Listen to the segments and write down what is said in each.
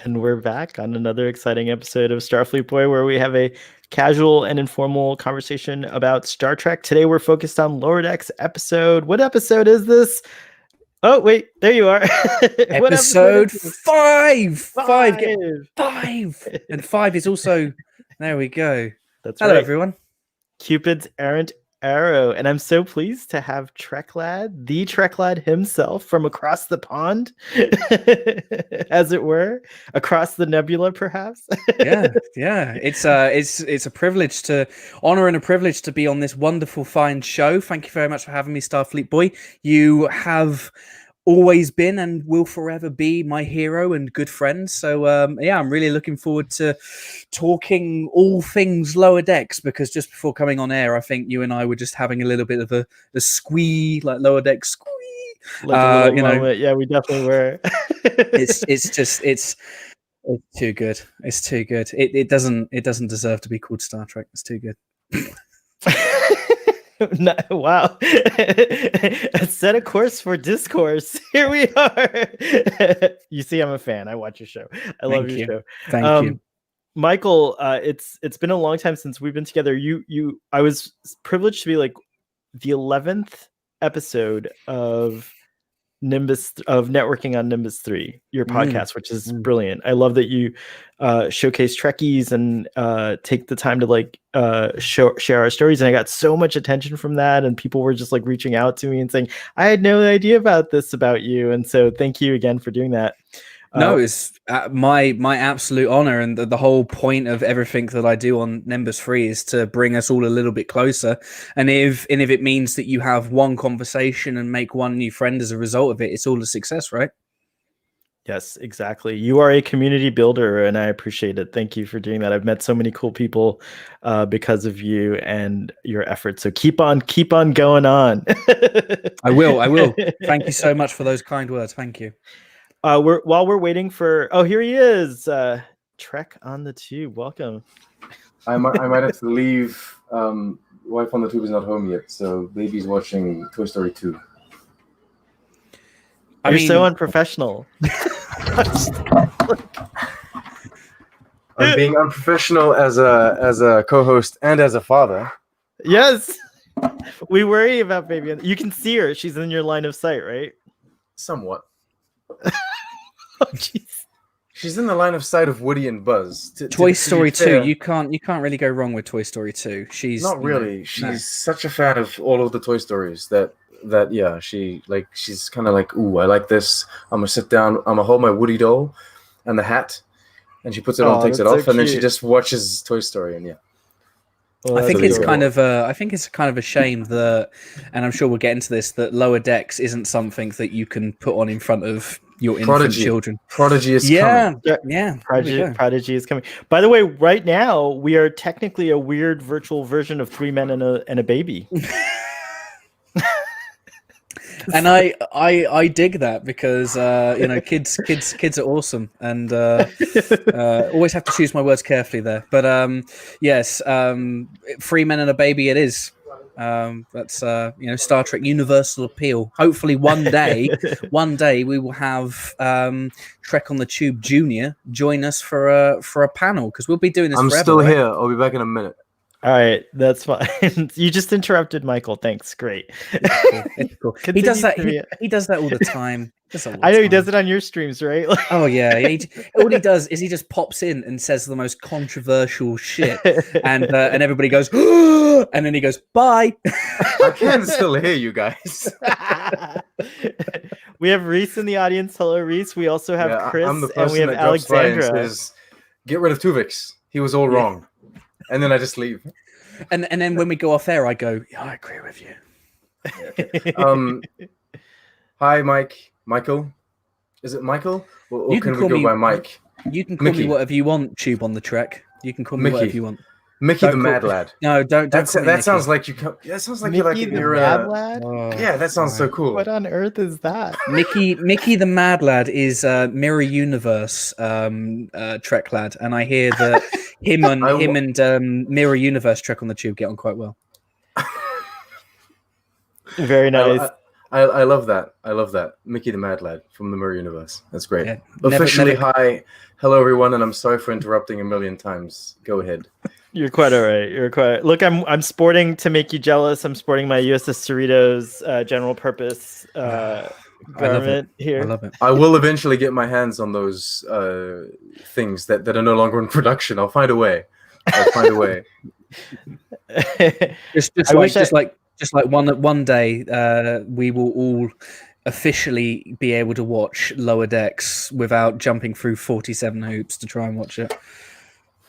and we're back on another exciting episode of Starfleet Boy, where we have a casual and informal conversation about Star Trek. Today we're focused on Lower Decks episode. What episode is this? Oh, wait, there you are. Episode 5. 5. And 5 is also, there we go. That's Hello, right. everyone. Cupid's Errant Arrow, and I'm so pleased to have Trek Lad, the Trek Lad himself, from across the pond, as it were, across the nebula, perhaps. yeah. It's a privilege to honor and a privilege to be on this wonderful, fine show. Thank you very much for having me, Starfleet Boy. You have always been and will forever be my hero and good friend. So I'm really looking forward to talking all things Lower Decks, because just before coming on air, I think you and I were just having a little bit of a squee, like Lower Decks squee. Yeah, we definitely were. it's too good. It's too good. It doesn't deserve to be called Star Trek. It's too good. Wow. Set a course for discourse. Here we are. You see, I'm a fan. I watch your show. I love your show. Thank you. Michael, it's been a long time since we've been together. I was privileged to be like the 11th episode of networking on Nimbus 3, your podcast, which is brilliant. I love that you showcase Trekkies and take the time to like share our stories, and I got so much attention from that, and people were just like reaching out to me and saying, I had no idea about this about you, and so thank you again for doing that. No, it's my absolute honor, and the whole point of everything that I do on Nimbus 3 is to bring us all a little bit closer. And if it means that you have one conversation and make one new friend as a result of it, it's all a success, right? Yes, exactly. You are a community builder, and I appreciate it. Thank you for doing that. I've met so many cool people because of you and your efforts. So keep on going on. I will. Thank you so much for those kind words. Thank you. While we're waiting for, here he is, Trek on the Tube. Welcome. I might have to leave. Wife on the Tube is not home yet, so baby's watching Toy Story 2. You're so unprofessional. I'm being unprofessional as a co-host and as a father. Yes, we worry about baby. You can see her; she's in your line of sight, right? Somewhat. Oh, jeez. She's in the line of sight of Woody and Buzz. Toy Story 2. You can't really go wrong with Toy Story 2. She's not really. She's such a fan of all of the Toy Stories that she's kind of like, ooh, I like this. I'm gonna sit down. I'm gonna hold my Woody doll and the hat, and she puts it on, takes it off, and then she just watches Toy Story, and Well, I think it's kind of a shame that, and I'm sure we'll get into this, that Lower Decks isn't something that you can put on in front of your infant children. Prodigy is coming. Yeah. Prodigy is coming. By the way, right now we are technically a weird virtual version of Three Men and a Baby. And I dig that, because kids are awesome, and always have to choose my words carefully there. But yes, 3 Men and a Baby it is. That's Star Trek universal appeal. Hopefully one day we will have Trek on the Tube Junior join us for a panel, because we'll be doing this. I'm forever, still right? here. I'll be back in a minute. All right, that's fine. You just interrupted Michael. Thanks. Great. It's cool. He does that. He does that all the time. I know he does it on your streams, right? Oh yeah. All he does is he just pops in and says the most controversial shit, and everybody goes, and then he goes, bye. I can still hear you guys. We have Reese in the audience. Hello, Reese. We also have Chris, I'm the and we have Alexandra. Get rid of Tuvix. He was all wrong. And then I just leave. And then when we go off air, I go, yeah, I agree with you. Hi, Michael. Is it Michael? Or can we go by Mike? You can call me whatever you want, Tube on the Trek. You can call me whatever you want. Mickey the Mad Lad. No, don't. That sounds like you. That sounds like Mickey you're the Mad Lad. Yeah, that sounds so cool. What on earth is that? Mickey the Mad Lad is Mirror Universe Trek lad, and I hear that him and Mirror Universe Trek on the Tube get on quite well. Very nice. I love that. I love that. Mickey the Mad Lad from the Mirror Universe. That's great. Yeah, Officially, never- hi. Hello, everyone, and I'm sorry for interrupting a million times. Go ahead. You're quite all right. You're quite. Look, I'm sporting to make you jealous. I'm sporting my USS Cerritos general purpose garment here. I love it. I will eventually get my hands on those things that are no longer in production. I'll find a way. I'll find a way. Just like one day, we will all officially be able to watch Lower Decks without jumping through 47 hoops to try and watch it.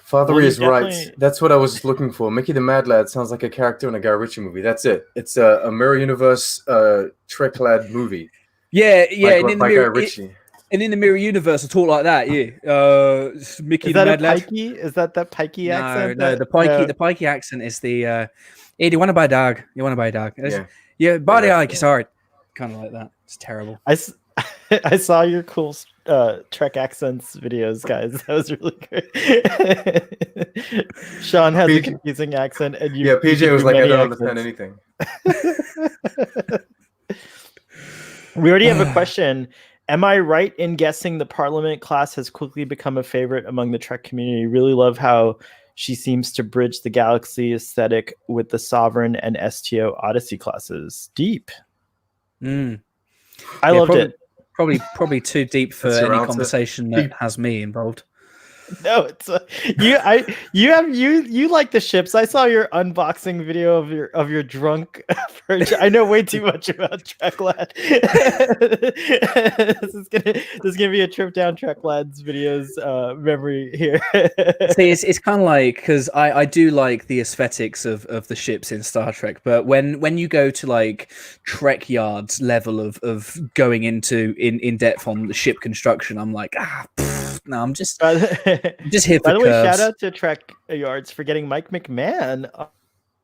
Father Well, is you right. definitely- That's what I was looking for. Mickey the Mad Lad sounds like a character in a Guy Ritchie movie. That's it. It's a Mirror Universe Trek Lad movie. Yeah, by Guy Ritchie. and in the Mirror Universe, I talk like that. Yeah, Mickey Is the that a Mad Lad. pikey? Is that pikey accent? No, the pikey accent is the. Hey, do you want to buy a dog? You want to buy a dog? Yeah, body Yeah, like it's hard. Kind of like that. It's terrible. I saw your cool Trek accents videos, guys. That was really great. Sean has a confusing accent, and you. Yeah, PJ you was do like, I many don't accents. understand anything. We already have a question. Am I right in guessing the Parliament class has quickly become a favorite among the Trek community? Really love how she seems to bridge the Galaxy aesthetic with the Sovereign and STO Odyssey classes. Deep. Mm. I loved it. Probably too deep for That's your any answer. conversation that has me involved. No, it's you like the ships. I saw your unboxing video of your drunk version. I know way too much about Trek Lad. This is gonna be a trip down Trek Lad's videos memory here. See, it's kind of like, because I do like the aesthetics of the ships in Star Trek, but when you go to like Trek Yards level of going into in depth on the ship construction, I'm like, no, I'm just here for By the way, curves. shout out to Trek Yards for getting Mike McMahon on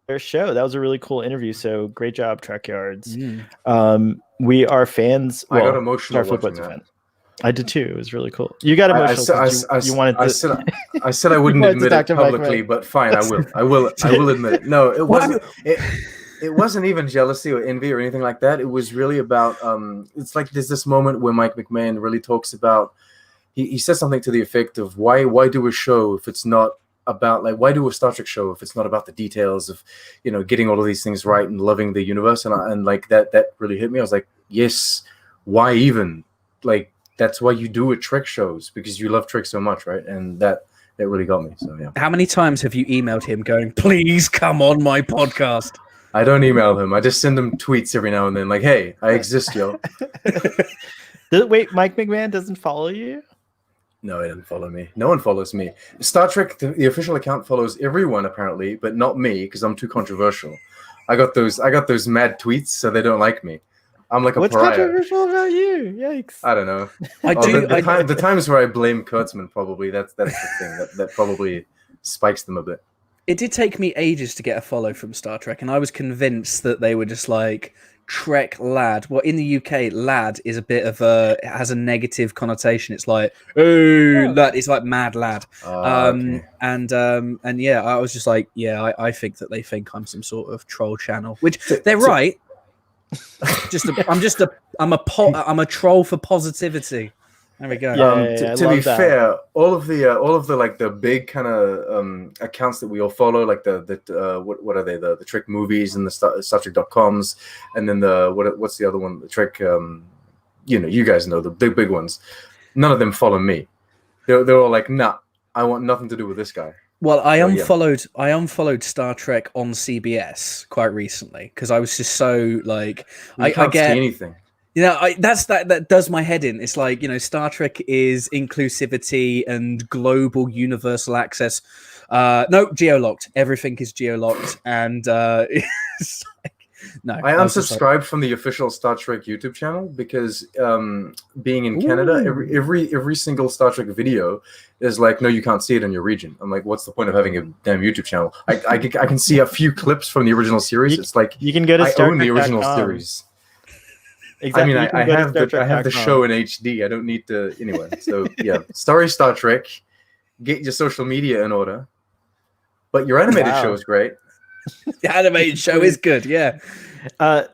their show. That was a really cool interview. So great job, Trek Yards. We are fans. I got well, emotional Starfleet watching was a that. fan. I did too. It was really cool. You got emotional. 'Cause you wanted to. I said I wouldn't wanted to admit talk it to Mike publicly, Wright. but fine, I will admit it. No, it wasn't. It wasn't even jealousy or envy or anything like that. It was really about. It's like there's this moment where Mike McMahon really talks about. He says something to the effect of why do a show if it's not about, like, why do a Star Trek show if it's not about the details of, getting all of these things right and loving the universe, and like that really hit me. I was like, yes, why even, like, that's why you do it, Trek shows, because you love Trek so much, right? And that really got me. So yeah. How many times have you emailed him going, please come on my podcast? I don't email him. I just send him tweets every now and then, like, hey, I exist, yo. Wait, Mike McMahon doesn't follow you? No, he doesn't follow me. No one follows me. Star Trek, the official account follows everyone apparently, but not me because I'm too controversial. I got those mad tweets, so they don't like me. I'm like a What's pariah. controversial about you? Yikes! I don't know. The times where I blame Kurtzman, probably that's the thing that probably spikes them a bit. It did take me ages to get a follow from Star Trek, and I was convinced that they were just like Trek Lad. Well, in the UK, lad is a bit of it has a negative connotation. It's like, oh, lad. It's like mad lad. Okay. And yeah, I was just like, yeah, I think that they think I'm some sort of troll channel, which they're right. I'm a troll for positivity. There we go. To be fair, all of the like the big kind of accounts that we all follow, like the what are they, the Trek movies and the Star Trek.coms, and then what's the other one, the Trek you guys know the big ones. None of them follow me. They're all like, nah, I want nothing to do with this guy. Well, I unfollowed Star Trek on CBS quite recently because I was just so like, I can't get see anything. That does my head in. It's like, Star Trek is inclusivity and global universal access. No, geo-locked. Everything is geo-locked, and it's like, no. I unsubscribed from the official Star Trek YouTube channel because being in Canada, every single Star Trek video is like, no, you can't see it in your region. I'm like, what's the point of having a damn YouTube channel? I can see a few clips from the original series. It's like, you can go to I own the original series. Exactly. I mean, I have the show in HD. I don't need to anyway. So yeah, sorry, Star Trek. Get your social media in order. But your animated show is great. The animated show is good. Yeah.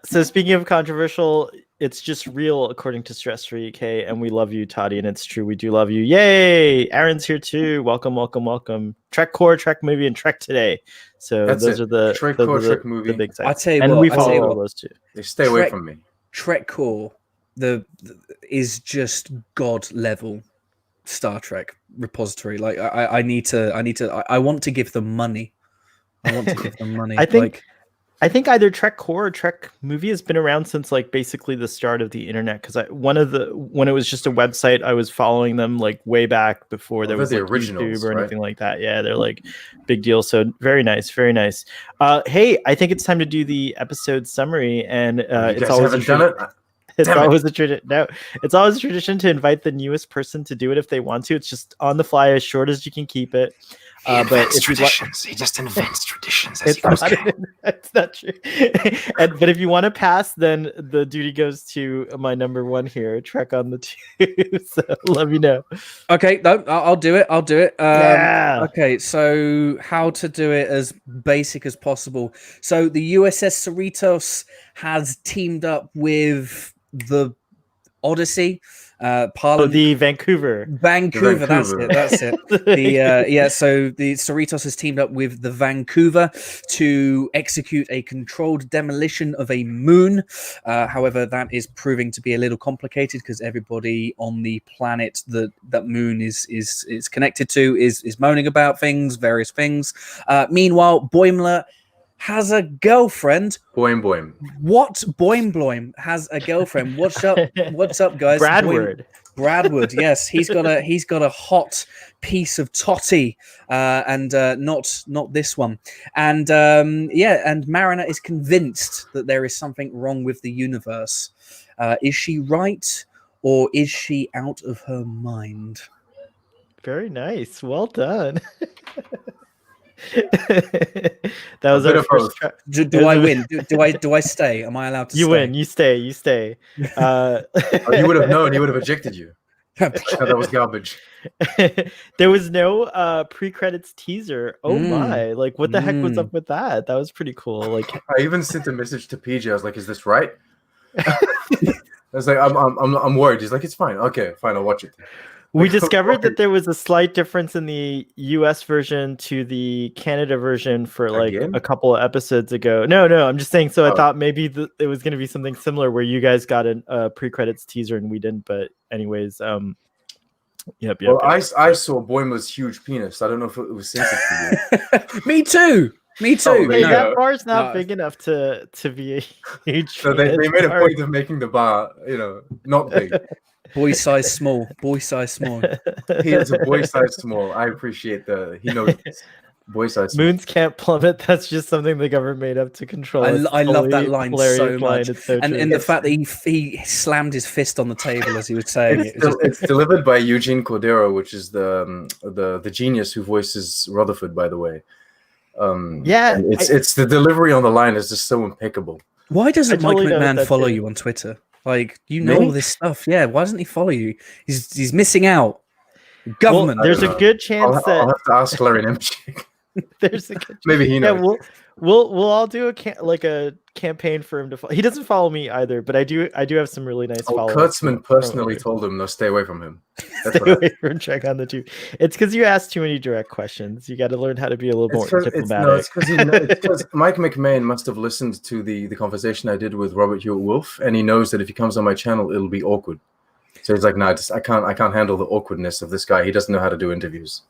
So speaking of controversial, it's just real according to Stress Free K, and we love you, Toddy, and it's true. We do love you. Yay! Aaron's here too. Welcome, welcome, welcome. Trek Core, Trek Movie, and Trek Today. So those are the Trek those Core, are Trek Movie. the big sites. I tell you and what, we I tell follow you all what. those too. They stay away from me. Trek Core, is just god level Star Trek repository. Like I want to give them money. I want to give them money. I think either Trek Core or Trek Movie has been around since like basically the start of the internet. Because when it was just a website, I was following them like way back before there was the like originals, YouTube or right? anything like that. Yeah, they're like big deal. So very nice, very nice. Hey, I think it's time to do the episode summary, and it's always haven't done it. it's always a tradition. No, it's always a tradition to invite the newest person to do it if they want to. It's just on the fly, as short as you can keep it. But if traditions. He just invents traditions. It's not true. But if you want to pass, then the duty goes to my number one here, Trek on the Two. So let me know. Okay, no, I'll do it. Yeah. Okay, so how to do it as basic as possible. So the USS Cerritos has teamed up with the Odyssey. The Vancouver. That's it. So the Cerritos has teamed up with the Vancouver to execute a controlled demolition of a moon. However, that is proving to be a little complicated because everybody on the planet that moon is connected to is moaning about various things. Meanwhile, Boimler has a girlfriend. Boim. What? Boim has a girlfriend. What's up? What's up, guys? Bradward, yes, he's got a hot piece of totty, and not this one. And and Mariner is convinced that there is something wrong with the universe. Is she right, or is she out of her mind? Very nice. Well done. That was our first try. Do I win? Do I stay? Am I allowed to? You stay? win. You stay. You would have known. He would have ejected you. That was garbage. There was no pre-credits teaser. Oh my! Like, what the heck was up with that? That was pretty cool. Like, I even sent a message to PJ. I was like, "Is this right?" I was like, "I'm worried." He's like, "It's fine. Okay, fine. I'll watch it." We discovered that there was a slight difference in the US version to the Canada version for like a couple of episodes ago. No, I'm just saying. So I thought maybe it was going to be something similar where you guys got a pre-credits teaser and we didn't. But anyways, yep. Well, I saw Boimler's huge penis. I don't know if it was sensitive to you. Me too. Oh, hey, that bar's not big enough to be a huge. So they made a point of making the bar, not big. Boy size small. He is a boy size small. I appreciate he knows boy size small. Moons can't plummet. That's just something the government made up to control. I love that line so much. It's so and the fact that he slammed his fist on the table as he was saying it. It's delivered by Eugene Cordero, which is the genius who voices Rutherford, by the way. It's the delivery on the line is just so impeccable. Why doesn't Mike McMahon follow you on Twitter? Like, all this stuff. Yeah, why doesn't he follow you? He's missing out. Government. Well, there's a good chance I'll have to ask Larry Nemchik. There's a good maybe he knows. Yeah, we'll all do a campaign for him to follow. He doesn't follow me either, but I do have some really nice followers. Kurtzman personally told him, no, stay away from him. Stay away from Trek on the Tube. It's because you ask too many direct questions. You got to learn how to be a little more diplomatic. It's because Mike McMahon must have listened to the conversation I did with Robert Hewitt Wolf, and he knows that if he comes on my channel, it'll be awkward. So he's like, no, I can't handle the awkwardness of this guy. He doesn't know how to do interviews.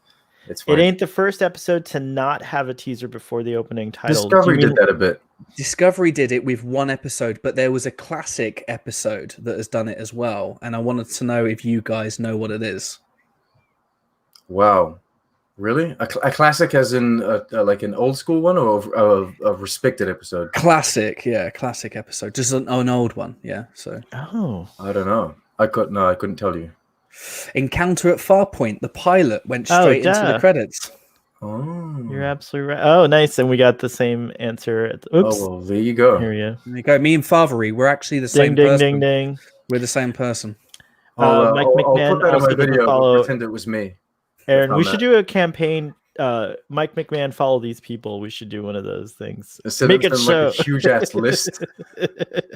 It's fine. It ain't the first episode to not have a teaser before the opening title. Discovery did that a bit. Discovery did it with one episode, but there was a classic episode that has done it as well. And I wanted to know if you guys know what it is. Wow. Really? A classic as in like an old school one or a respected episode? Classic episode. Just an old one. Yeah. So. Oh. I don't know. I couldn't tell you. Encounter at Farpoint, the pilot went straight into the credits. Oh, you're absolutely right. Oh, nice. And we got the same answer. Oops. Oh, well, there you go. Here we go. There you go. Me and Favery, we're actually the same person. Ding. We're the same person. Mike McMahon I'll put that on my video. Follow. Pretend it was me. Aaron, we should do a campaign Mike McMahon follow these people. We should do one of those things. Instead Make of it show. like a huge ass list.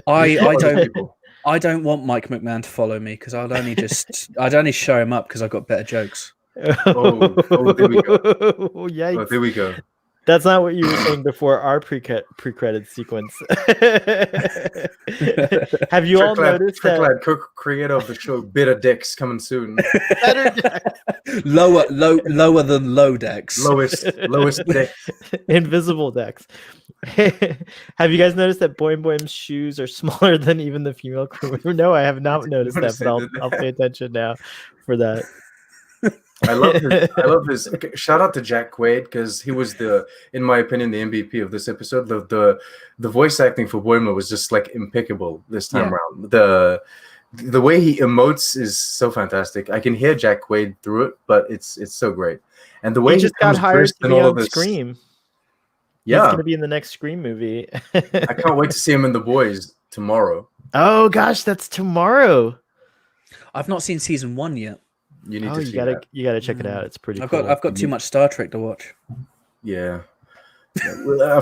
I don't People. I don't want Mike McMahon to follow me because I'd only show him up because I've got better jokes. Oh, there we go. Yikes. Oh, there we go. That's not what you were saying before our pre-credit sequence. Have you all noticed that? Tricklad, co-creator of the show Bitter Dicks, coming soon. Better decks. lower than low decks. Lowest decks. Invisible decks. Have you guys noticed that Boing Boing's shoes are smaller than even the female crew member? No, I have not noticed that, but I'll pay attention now for that. I love his shout out to Jack Quaid because he was in my opinion, the MVP of this episode. The voice acting for Boima was just like impeccable this time around. The way he emotes is so fantastic. I can hear Jack Quaid through it, but it's so great. And the way he just got hired to be on Scream. Yeah, he's going to be in the next Scream movie. I can't wait to see him in The Boys tomorrow. Oh gosh, that's tomorrow. I've not seen season 1 yet. You need to see that. You gotta check it out. It's pretty. I've cool. got too much Star Trek to watch. Yeah. A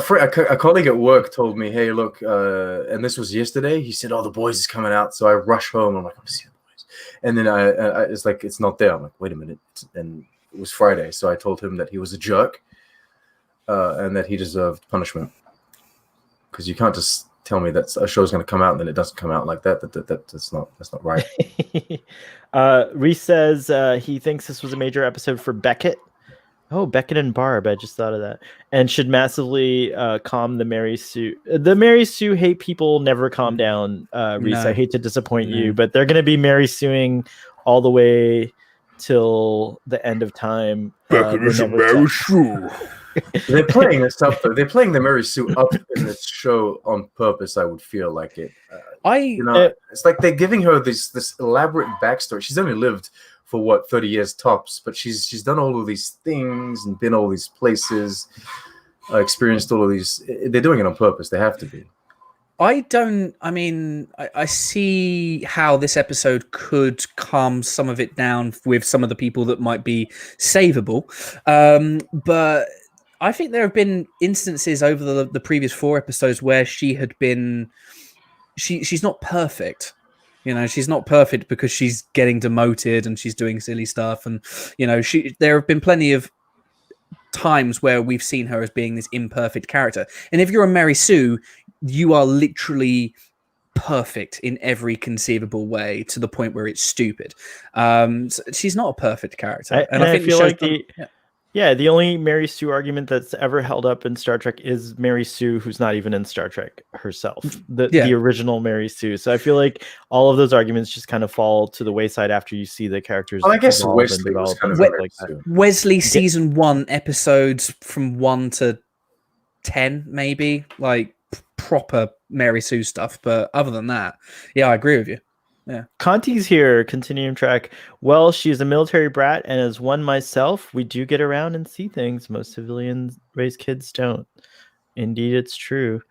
colleague at work told me, "Hey, look," and this was yesterday. He said, "Oh, The Boys is coming out." So I rush home. I'm like, "I'm seeing The Boys," and then I it's like it's not there. I'm like, "Wait a minute!" And it was Friday, so I told him that he was a jerk, and that he deserved punishment. Because you can't just tell me that a show's going to come out and then it doesn't come out like that. That's not right. Reese says he thinks this was a major episode for Beckett. Oh, Beckett and Barb. I just thought of that. And should massively calm the Mary Sue. The Mary Sue hate people never calm down, Reese. No. I hate to disappoint you, but they're going to be Mary Suing all the way till the end of time. Beckett is a Mary Sue. They're playing this up though. They're playing the Mary Sue up in this show on purpose. I would feel like it. It's like they're giving her this elaborate backstory. She's only lived for 30 years tops, but she's done all of these things and been all these places, experienced all of these. They're doing it on purpose. They have to be. I see how this episode could calm some of it down with some of the people that might be savable, but I think there have been instances over the previous 4 episodes where she had been, she's not perfect. You know, she's not perfect because she's getting demoted and she's doing silly stuff. And, you know, there have been plenty of times where we've seen her as being this imperfect character. And if you're a Mary Sue, you are literally perfect in every conceivable way to the point where it's stupid. So she's not a perfect character. I think feel like the only Mary Sue argument that's ever held up in Star Trek is Mary Sue, who's not even in Star Trek herself, the original Mary Sue. So I feel like all of those arguments just kind of fall to the wayside after you see the characters. Well, I guess Wesley was kind of like that. Wesley season 1 episodes from 1 to 10, maybe like proper Mary Sue stuff. But other than that, yeah, I agree with you. Yeah, Conti's here, continuing track. Well, she's a military brat, and as one myself, we do get around and see things most civilian raised kids don't. Indeed, it's true.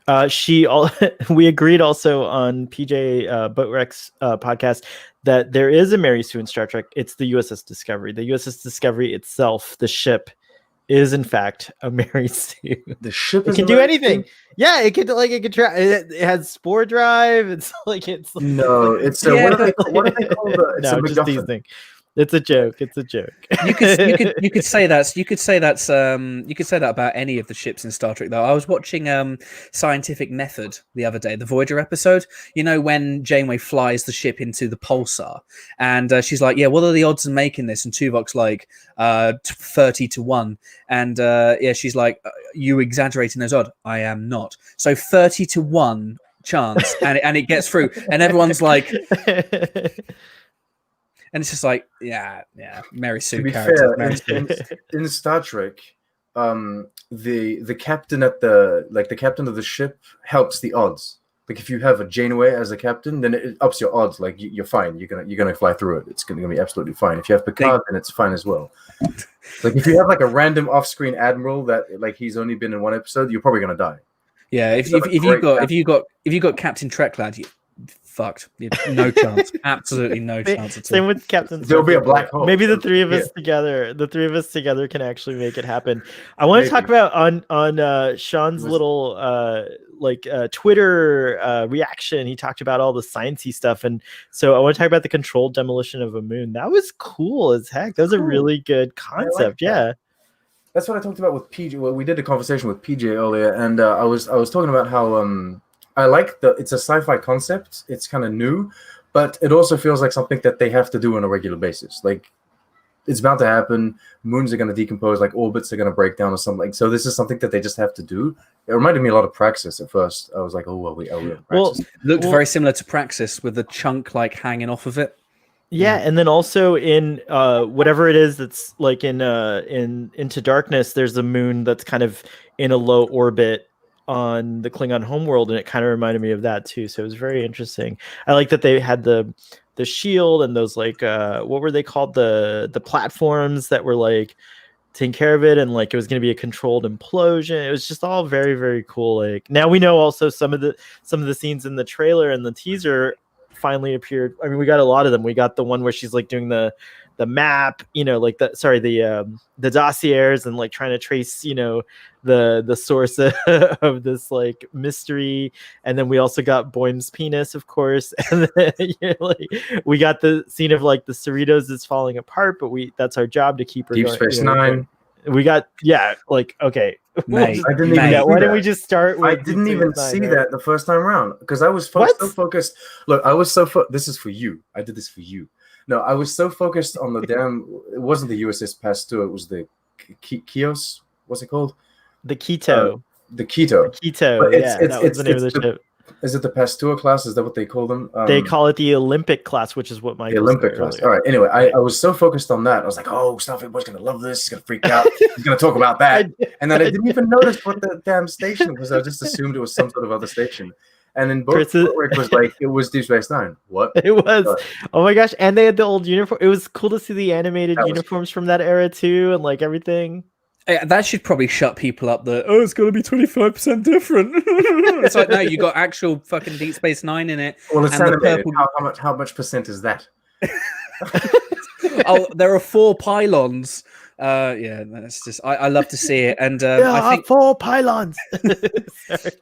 We agreed also on PJ Boatwreck's podcast that there is a Mary Sue in Star Trek. It's the USS Discovery. The USS Discovery itself, the ship, is in fact a Mary Sue. The ship can do anything. Yeah, it can try. It has spore drive. It's like no. It's what do they call the? No, just these things. It's a joke. It's a joke. You could say that about any of the ships in Star Trek, though. I was watching Scientific Method the other day, the Voyager episode. You know, when Janeway flies the ship into the pulsar, and she's like, "Yeah, what are the odds of making this?" And Tuvok's like, 30 to 1. And she's like, "You exaggerating those odds? I am not." So 30 to 1 chance, and it gets through, and everyone's like. And it's just like, yeah, Mary Sue character. In Star Trek, the captain the captain of the ship helps the odds. Like if you have a Janeway as a captain, then it ups your odds. Like you're fine. You're gonna fly through it. It's gonna be absolutely fine. If you have Picard, then it's fine as well. Like if you have like a random off-screen admiral that like he's only been in 1 episode, you're probably gonna die. Yeah, if you got Captain Treklad, fucked. No chance. Absolutely no chance at all. Same with Captain. There'll be a Starfleet. black hole. Maybe the three of us Yeah. together. The three of us together can actually make it happen. I want to talk Maybe. about on Sean's little Twitter reaction. He talked about all the sciencey stuff, and so I want to talk about the controlled demolition of a moon. That was cool as heck. That was a Cool. really good I like concept. that. Yeah. That's what I talked about with PJ. Well, we did a conversation with PJ earlier, and I was talking about how I like it's a sci-fi concept. It's kind of new, but it also feels like something that they have to do on a regular basis. Like it's about to happen. Moons are going to decompose. Like orbits are going to break down or something. So this is something that they just have to do. It reminded me a lot of Praxis at first. I was like, oh, are we on Praxis? Looked very similar to Praxis with the chunk like hanging off of it. Yeah, and then also in whatever it is that's like in Into Darkness, there's a moon that's kind of in a low orbit on the Klingon homeworld, and it kind of reminded me of that too. So it was very interesting. I like that they had the shield and those like what were they called, the platforms that were like taking care of it, and like it was going to be a controlled implosion. It was just all very, very cool. Like now we know also some of the scenes in the trailer and the teaser finally appeared. I mean, we got a lot of them. We got the one where she's like doing the map, like the dossiers and like trying to trace, the source of this like mystery. And then we also got Boim's penis, of course. And then like we got the scene of like the Cerritos is falling apart, but that's our job to keep her Deep going, Space Nine. We got okay. Mate, I didn't Why even didn't we just start with I didn't even see that the first time around because I was so focused. Look, I was so this is for you. I did this for you. No, I was so focused on the damn. It wasn't the USS Pasteur. It was the Kios. What's it called? The Keto. The Keto. The Keto. But That was the name of the ship. Is it the Pasteur class? Is that what they call them? They call it the Olympic class, which is what Mike. The Olympic class. All right. Anyway, I was so focused on that. I was like, oh, Starfleet Boy's going to love this. He's going to freak out. He's going to talk about that. And then I didn't even notice what the damn station was. I just assumed it was some sort of other station. And then Rick was like, it was Deep Space Nine. What? It was. Oh my gosh. And they had the old uniform. It was cool to see the animated uniforms from that era too, and like everything. That should probably shut people up. It's going to be 25% different. It's like, no, you got actual fucking Deep Space Nine in it. Well, it's animated. How much percent is that? Oh, there are 4 pylons. Yeah, that's just. I love to see it, and I think 4 pylons.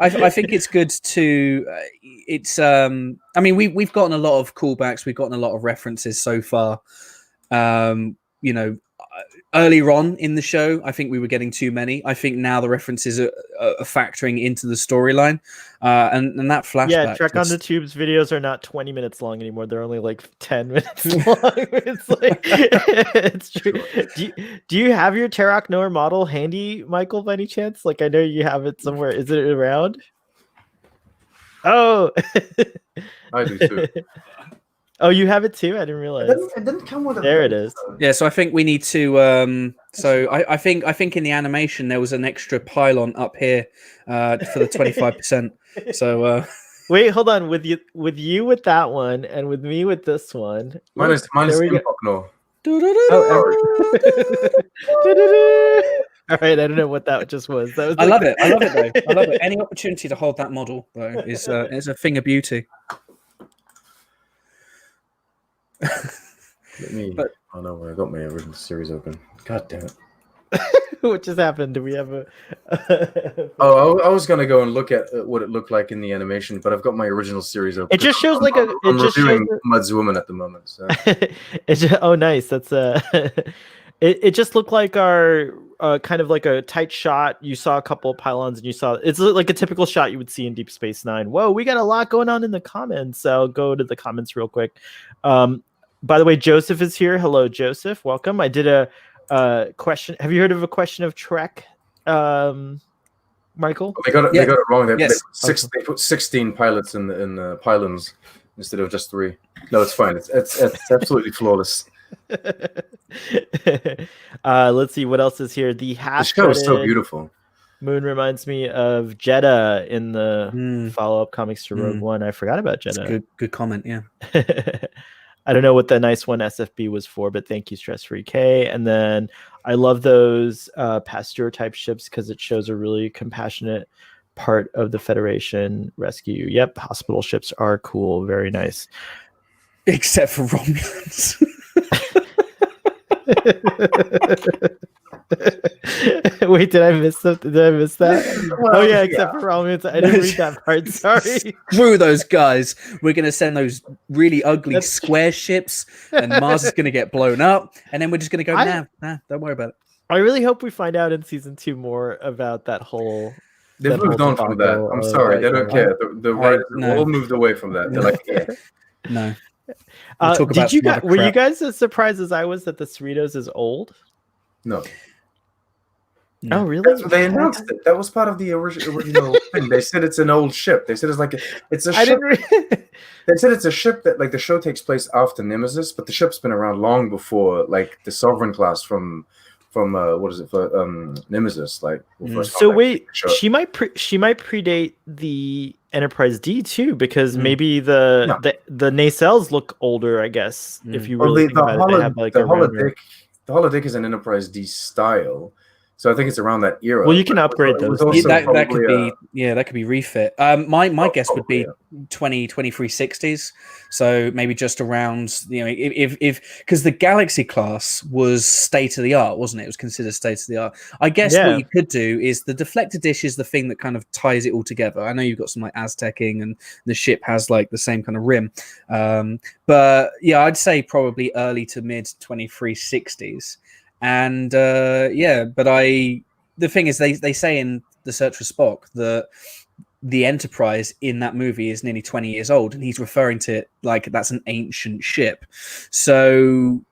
I think it's good to. It's. I mean, we've gotten a lot of callbacks. We've gotten a lot of references so far. Earlier on in the show, I think we were getting too many. I think now the references are factoring into the storyline, and that flashback. Yeah, Trek on the Tubes videos are not 20 minutes long anymore. They're only like 10 minutes long. It's like it's true. Do you have your Terok Noir model handy, Michael, by any chance? Like I know you have it somewhere. Is it around? Oh, I do too. Oh, you have it too? I didn't realize. It didn't come with it. There it is. Yeah, so I think we need to. So I think in the animation there was an extra pylon up here for the 25%. So wait, hold on. With you with that one, and with me with this one. Mine is no. All right, I don't know what that just was. That was. I love it. I love it though. I love it. Any opportunity to hold that model though is a thing of beauty. Oh no, I got my original series open. God damn it. What just happened? Do we have a I was gonna go and look at what it looked like in the animation, but I've got my original series open. It just shows I'm reviewing Mud's Woman at the moment. So. Oh nice. That's it just looked like our kind of like a tight shot. You saw a couple of pylons and it's like a typical shot you would see in Deep Space Nine. Whoa, we got a lot going on in the comments. So I'll go to the comments real quick. By the way, Joseph is here. Hello, Joseph. Welcome. I did a question. Have you heard of a question of Trek, Michael? They got it wrong. They put 16 pilots in the pylons instead of just 3. No, it's fine. It's absolutely flawless. Let's see what else is here. The show is so beautiful. Moon reminds me of Jeddah in the follow-up comics to Rogue One. I forgot about Jeddah. Good comment. Yeah. I don't know what the nice one SFB was for, but thank you, Stress Free K. And then I love those Pasteur type ships because it shows a really compassionate part of the Federation rescue. Yep, hospital ships are cool. Very nice. Except for Romulans. Wait, did I miss something? Did I miss that? Well, Oh yeah, except for Romulans. I didn't read that part. Sorry. Screw those guys. We're going to send those really ugly That's- square ships, and Mars is going to get blown up, and then we're just going to go, nah, don't worry about it. I really hope we find out in season 2 more about that whole. They've that moved whole on from that. debacle I'm of, sorry, like, they don't care. The writers no. all moved away from that. They're like, yeah. No. We'll talk about did you some other guys? Were you crap. guys as surprised as I was that the Cerritos is old? No. No. Oh really? That's what they announced it. That was part of the original thing. They said it's an old ship. They said it's like it's a I ship. didn't. They said it's a ship that like the show takes place after Nemesis, but the ship's been around long before like the Sovereign class from what is it for Nemesis like. First So contact wait, show. she might predate the Enterprise D too, because Mm. maybe the nacelles look older. I guess if you Well, really think about it, they have like a rounder. the holodeck is an Enterprise D style, so I think it's around that era. Well, you can But upgrade it was those. also that could probably, be that could be refit. My guess would be 2360s, so maybe just around if because the Galaxy class was state of the art, wasn't it? It was considered state of the art. I guess Yeah. what you could do is the deflector dish is the thing that kind of ties it all together. I know you've got some like Aztecing and the ship has like the same kind of rim, but yeah, I'd say probably early to mid 2360s. And but the thing is, they say in The Search for Spock that the Enterprise in that movie is nearly 20 years old, and he's referring to it like that's an ancient ship. So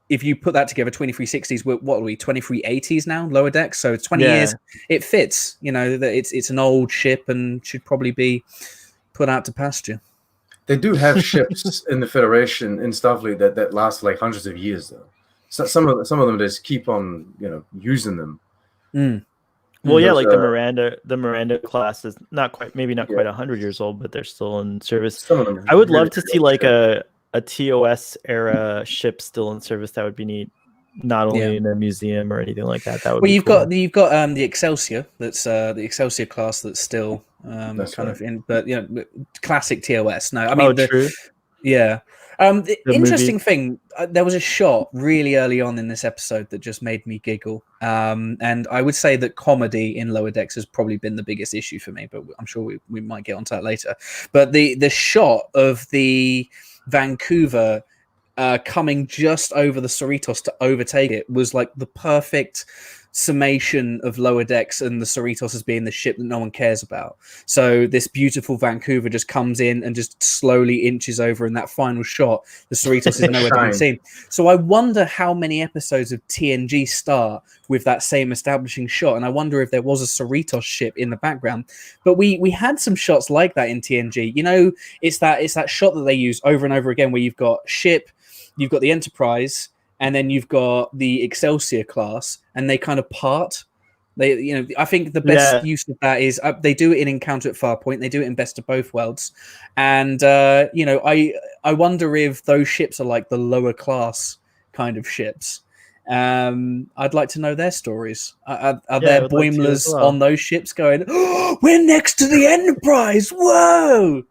if you put that together, 2360s, what are we, 2380s now, lower decks? So 20 years, it fits. That it's an old ship and should probably be put out to pasture. They do have ships in the Federation in Starfleet that last like hundreds of years though. So some of them just keep on using them. Well, yeah, like Those, the Miranda class is not quite 100 years old, but they're still in service. Some of them I would love really to see good like ships. a TOS era ship still in service. That would be neat. Not only in a museum or anything like that. That would. Well, be you've cool. got the Excelsior. That's the Excelsior class. That's still That's kind right. of in, but classic TOS. No, I mean, true. Yeah. The interesting movie. thing, there was a shot really early on in this episode that just made me giggle. And I would say that comedy in Lower Decks has probably been the biggest issue for me, but I'm sure we might get onto that later. But the shot of the Vancouver coming just over the Cerritos to overtake it was like the perfect summation of Lower Decks and the Cerritos as being the ship that no one cares about. So this beautiful Vancouver just comes in and just slowly inches over in that final shot. The Cerritos is nowhere to be seen. So I wonder how many episodes of TNG start with that same establishing shot, and I wonder if there was a Cerritos ship in the background. But we had some shots like that in TNG. It's that shot that they use over and over again where you've got ship, you've got the Enterprise, and then you've got the Excelsior class, and they kind of part. I think the best use of that is they do it in Encounter at Farpoint. They do it in Best of Both Worlds, and I wonder if those ships are like the lower class kind of ships. I'd like to know their stories. Are there Boimlers on those ships going, "Oh, we're next to the Enterprise! Whoa!"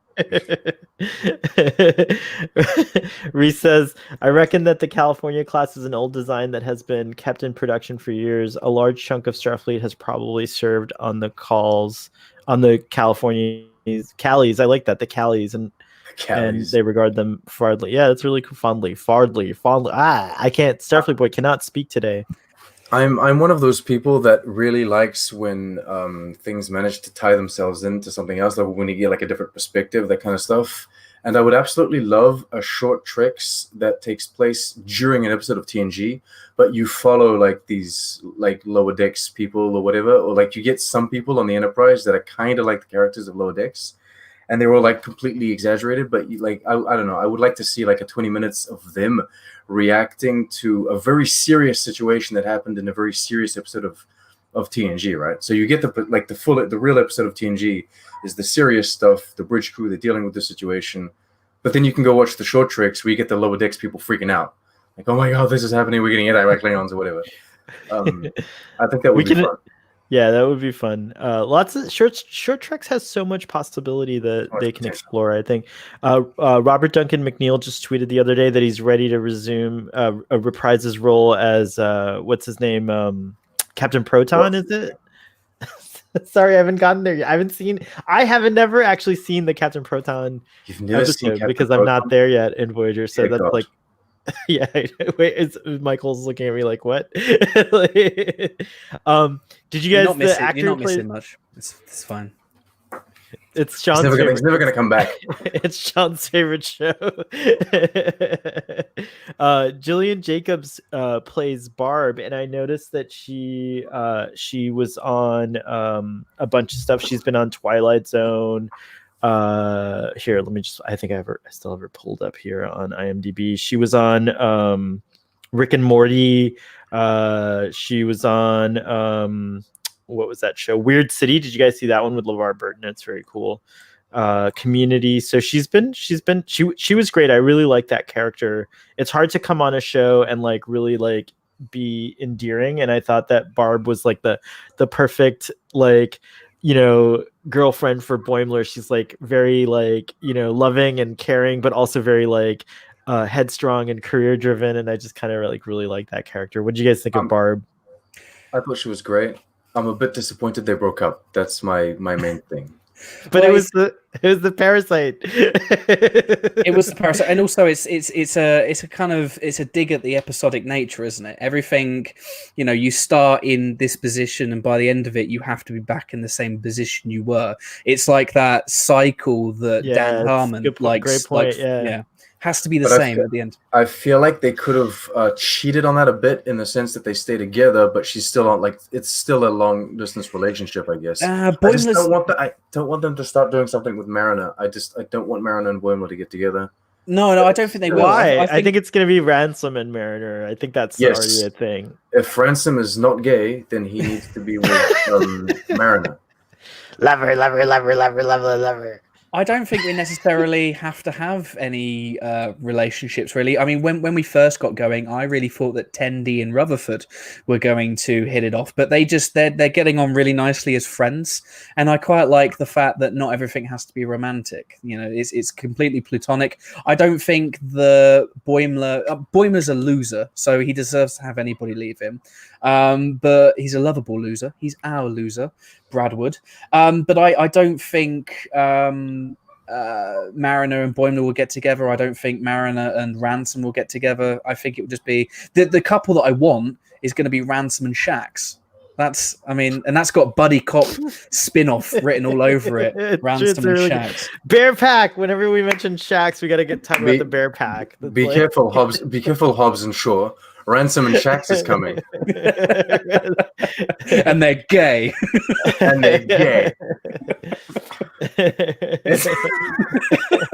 Reese says, I reckon that the California class is an old design that has been kept in production for years. A large chunk of Starfleet has probably served on the California Callies. I like that, the Callies, and they regard them fondly. Yeah, that's really cool. Fondly. I can't. Starfleet boy cannot speak today. I'm one of those people that really likes when things manage to tie themselves into something else, like when you get like a different perspective, that kind of stuff. And I would absolutely love a short tricks that takes place during an episode of TNG, but you follow like these like Lower Decks people or whatever, or like you get some people on the Enterprise that are kind of like the characters of Lower Decks, and they were like completely exaggerated. But I don't know. I would like to see like a 20 minutes of them reacting to a very serious situation that happened in a very serious episode of TNG, right? So you get the real episode of TNG is the serious stuff, the bridge crew, they're dealing with the situation. But then you can go watch the short tricks where you get the Lower Decks people freaking out. Like, oh my God, this is happening. We're getting hit by Klingons or whatever. I think that would be fun. Yeah, that would be fun. Lots of short treks has so much possibility that much they can potential. explore. I think Robert Duncan McNeil just tweeted the other day that he's ready to resume reprise his role as what's his name, Captain Proton. Is it? Sorry, I haven't gotten there yet. I haven't never actually seen the Captain Proton You've never seen episode Captain because I'm not Proton? there yet in Voyager. So Dear that's God. like, yeah. Wait, Michael's looking at me like, what? Like, did you You're guys not missing. the actor You're not who plays? missing much. It's fine. It's He's Sean's never favorite. gonna come back. It's Sean's favorite show. Jillian Jacobs plays Barb, and I noticed that she was on a bunch of stuff. She's been on Twilight Zone. Here, let me just. I think I still have her pulled up here on IMDb. She was on Rick and Morty. She was on what was that show? Weird City. Did you guys see that one with LeVar Burton? It's very cool. Community. So she was great. I really like that character. It's hard to come on a show and like really like be endearing, and I thought that Barb was like the perfect like, you know, girlfriend for Boimler. She's like very like, you know, loving and caring, but also very like headstrong and career driven, and I just kind of like really like that character. What do you guys think of Barb? I thought she was great. I'm a bit disappointed they broke up. That's my main thing. But Well, it was the parasite. It was the parasite, and also it's a dig at the episodic nature, isn't it? Everything, you know, you start in this position, and by the end of it, you have to be back in the same position you were. It's like that cycle that Dan Harmon likes. Great point. Yeah. Has to be the But same at the end. I feel like they could have cheated on that a bit in the sense that they stay together, but she's still on like it's still a long distance relationship, I guess. I just don't want them to start doing something with Mariner. I don't want Mariner and Boimler to get together. No, I don't think they will. Why? I think it's going to be Ransom and Mariner. I think that's already a thing. If Ransom is not gay, then he needs to be with Mariner. Lover. I don't think we necessarily have to have any relationships, really. I mean, when we first got going, I really thought that Tendi and Rutherford were going to hit it off, but they're getting on really nicely as friends, and I quite like the fact that not everything has to be romantic. You know, it's completely platonic. I don't think the Boimler's a loser, so he deserves to have anybody leave him. But he's a lovable loser. He's our loser, Bradwood. But I don't think Mariner and Boimler will get together. I don't think Mariner and Ransom will get together. I think it would just be the couple that I want is going to be Ransom and Shax. That's got Buddy Cop spin-off written all over it. Ransom and Shax. Bear Pack. Whenever we mention Shax, we got to get talking about the Bear Pack. Be careful, Hobbs. Be careful, Hobbs and Shaw. Ransom and Shax is coming. And they're gay. And they're gay.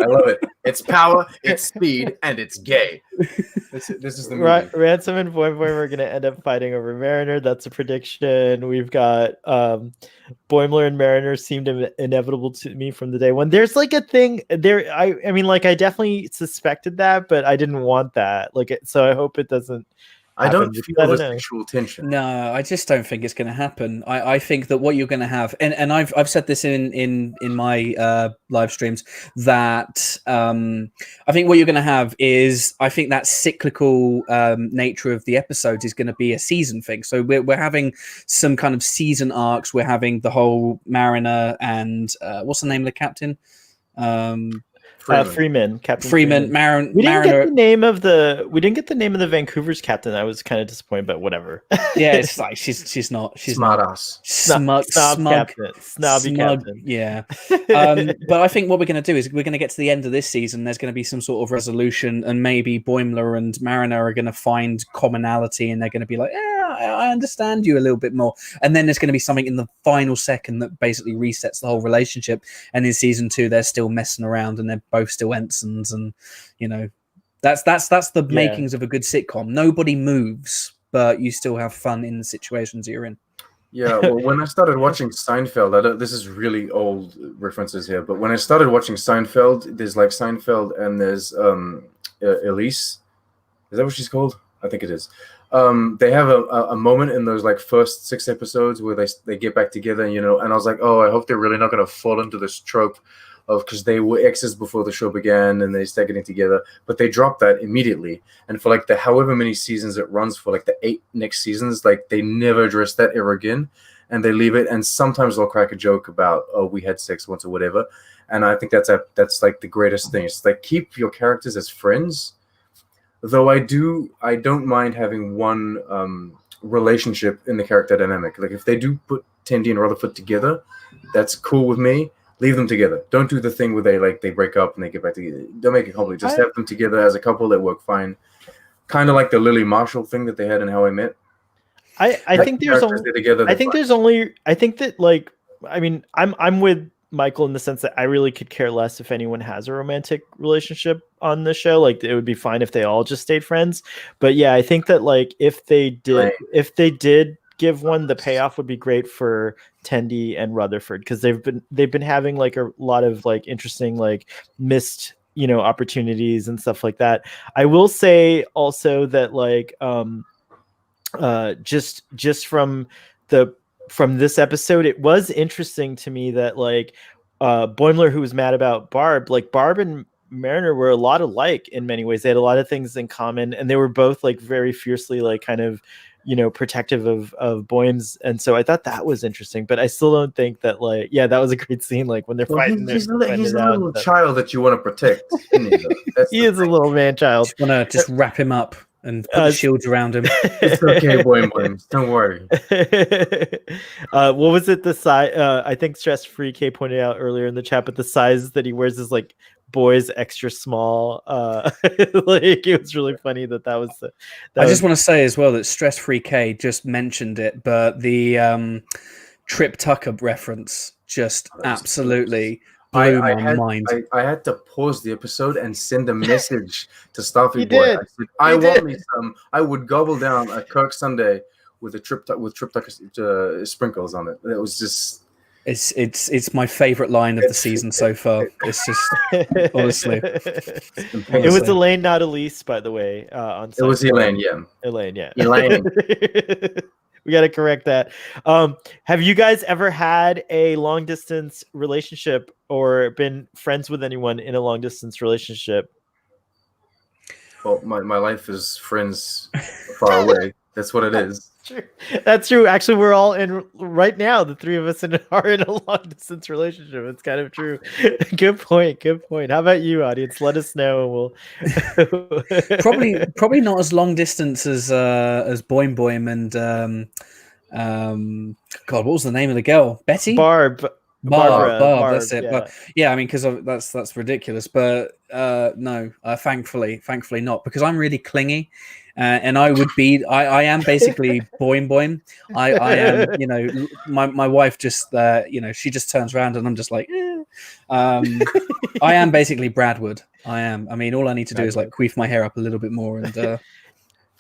I love it. It's power, it's speed, and it's gay. This is the movie. Ransom and Boimler are going to end up fighting over Mariner. That's a prediction. We've got Boimler and Mariner seemed inevitable to me from the day one. There's like a thing there. I mean, like I definitely suspected that, but I didn't want that. So I hope it doesn't. I don't feel the sexual tension. No, I just don't think it's going to happen. I think that what you're going to have, and I've said this in my live streams, that I think what you're going to have is I think that cyclical nature of the episodes is going to be a season thing. So we're having some kind of season arcs. We're having the whole Mariner and what's the name of the captain? Freeman, Captain Freeman. We didn't get the name of the Vancouver's captain. I was kind of disappointed, but whatever. Yeah, it's like she's not smart ass, smug captain, snobby captain. Yeah, but I think what we're going to do is we're going to get to the end of this season. There's going to be some sort of resolution, and maybe Boimler and Mariner are going to find commonality, and they're going to be like, I understand you a little bit more. And then there's going to be something in the final second that basically resets the whole relationship. And in season 2, they're still messing around, and they're both still ensigns, and you know, that's the makings of a good sitcom. Nobody moves, but you still have fun in the situations you're in. Yeah, well, when I started watching Seinfeld, this is really old references here, but when I started watching Seinfeld, there's like Seinfeld and there's Elise. Is that what she's called? I think it is. they have a moment in those like first 6 episodes where they get back together, and I was like, oh, I hope they're really not going to fall into this trope of, because they were exes before the show began and they start getting together, but they dropped that immediately. And for like the however many seasons it runs for, like the 8 next seasons, like they never address that ever again, and they leave it. And sometimes they'll crack a joke about, oh, we had sex once or whatever. And I think that's like the greatest thing. It's like, keep your characters as friends. Though I don't mind having one relationship in the character dynamic. Like if they do put Tendi and Rutherford together, that's cool with me. Leave them together. Don't do the thing where they break up and they get back together. Don't make it complicated. Just have them together as a couple that work fine. Kind of like the Lily Marshall thing that they had in How I Met. I think there's only I think that like, I mean, I'm with Michael in the sense that I really could care less if anyone has a romantic relationship on the show. Like it would be fine if they all just stayed friends. But yeah, I think that like if they did give one, the payoff would be great for Tendi and Rutherford, because they've been having like a lot of like interesting like missed opportunities and stuff like that. I will say also that like just from this episode, it was interesting to me that like Boimler, who was mad about Barb, like Barb and Mariner were a lot alike in many ways. They had a lot of things in common, and they were both like very fiercely like kind of protective of Boims. And so I thought that was interesting, but I still don't think that like, yeah, that was a great scene, like when they're fighting. He's a little child that you want to protect. He is a little man child. Just want to just wrap him up and put the shields around him. It's okay, Boims. Don't worry. What was it? The size? I think Stress Free K pointed out earlier in the chat, but the size that he wears is like boys extra small. Like it was really funny that was. I just want to say as well that Stress Free K just mentioned it, but the Trip Tucker reference just absolutely blew my mind. I had to pause the episode and send a message to Starfleet Boy. I said, I want me some. I would gobble down a Kirk Sunday with Trip Tucker sprinkles on it. It was just. It's my favorite line of the season so far. It's just honestly. It was Elaine, not Elise, by the way. On it was Elaine, yeah. Elaine, yeah. Elaine. We got to correct that. Have you guys ever had a long distance relationship or been friends with anyone in a long distance relationship? Well, my life is friends far away. That's what it is. That's true. Actually, we're all in right now. The three of us are in a long distance relationship. It's kind of true. Good point. How about you, audience? Let us know, and we'll probably not as long distance as Boim and God, what was the name of the girl? Betty? Barb. That's it. Yeah. But yeah, I mean, because that's ridiculous. But no, thankfully not, because I'm really clingy. And I would be, I am basically Boim. I am, my wife just, she just turns around and I'm just like, I am basically Bradwood. I am. I mean, all I need to do is like queef my hair up a little bit more. And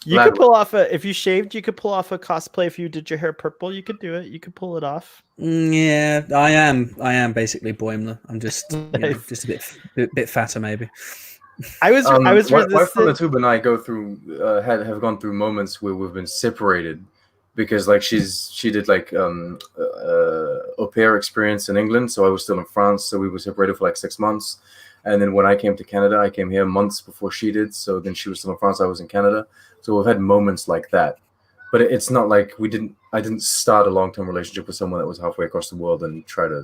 you could pull off if you shaved, you could pull off a cosplay. If you did your hair purple, you could do it. You could pull it off. Yeah, I am basically Boimler. I'm just, just a bit fatter maybe. I was wife from the tube and I have gone through moments where we've been separated because like she did like au pair experience in England, so I was still in France, so we were separated for like 6 months, and then when I came to Canada, I came here months before she did, so then she was still in France, I was in Canada, so we've had moments like that, but it's not like I didn't start a long-term relationship with someone that was halfway across the world and try to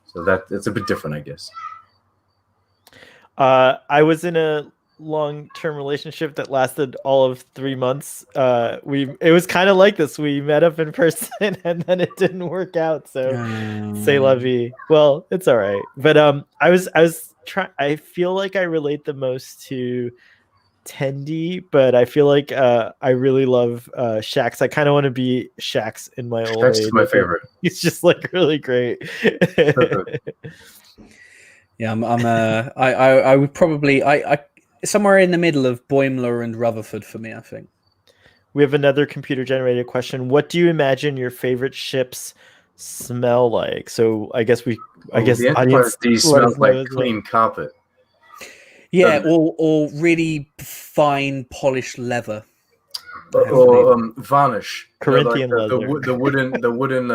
so that it's a bit different, I guess. I was in a long-term relationship that lasted all of 3 months. It was kind of like this. We met up in person and then it didn't work out. So c'est la vie. Well, it's all right. But I feel like I relate the most to Tendi, but I feel like I really love Shax. I kind of want to be Shax in my old age. Shax is my favorite. He's just like really great. Yeah, I would probably somewhere in the middle of Boimler and Rutherford for me, I think. We have another computer generated question. What do you imagine your favorite ships smell like? So I guess the Enterprise D smells like clean carpet. Yeah, or really fine polished leather. varnish. Corinthian the leather. wooden.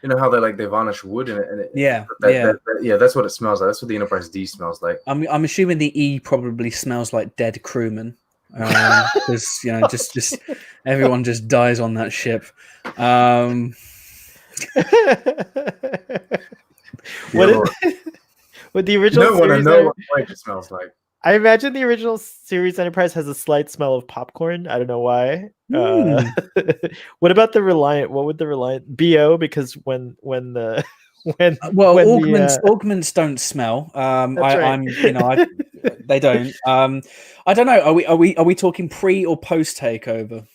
You know how they varnish wood in it. Yeah, That's what it smells like. That's what the Enterprise D smells like. I'm assuming the E probably smells like dead crewmen, because just everyone just dies on that ship. What the original No one I series know what Voyager smells like. I imagine the original series Enterprise has a slight smell of popcorn. I don't know why. What about the Reliant? What would the Reliant BO? Because when augments don't smell. They don't. I don't know. Are we talking pre or post takeover?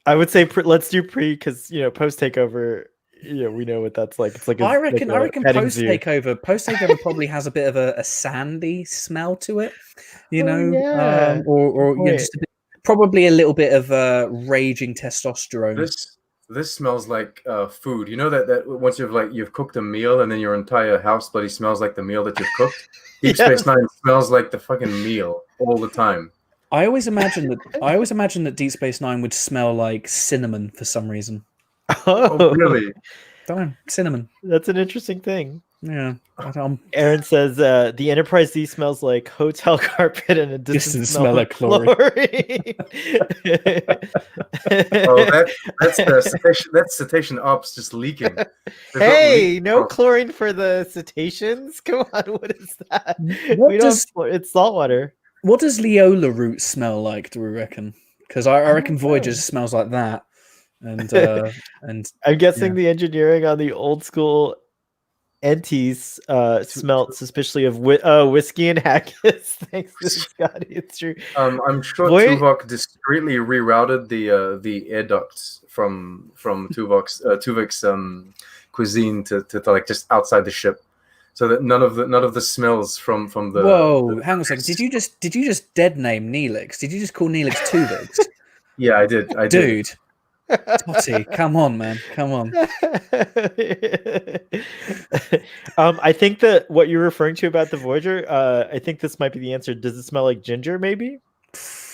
I would say let's do pre, because post takeover. We know what that's like. It's like I reckon post takeover probably has a bit of a sandy smell to it, probably a little bit of raging testosterone. This smells like food. You know that once you've cooked a meal and then your entire house bloody smells like the meal that you've cooked. Deep Space Nine smells like the fucking meal all the time. I always imagine that Deep Space Nine would smell like cinnamon for some reason. Oh, really? Don't know. Cinnamon. That's an interesting thing. Yeah. Errant says the Enterprise D smells like hotel carpet and a distant smell of chlorine. That's the cetacean. That's cetacean ops just leaking. Hey, no chlorine for the cetaceans. Come on, what is that? It's saltwater. What does Leola root smell like? Do we reckon? Because I reckon Voyager smells like that. And I'm guessing the engineering on the old school Enties smelt suspiciously of whiskey and haggis. Thanks to Scotty. It's true. I'm sure Tuvok discreetly rerouted the air ducts from Tuvok's cuisine to like just outside the ship, so that none of the smells from the. Whoa! Hang on a second. Did you just dead name Neelix? Did you just call Neelix Tuvix? Yeah, I did. Dude. Totty, come on, man, come on. I think that what you're referring to about the Voyager, I think this might be the answer. Does it smell like ginger, maybe?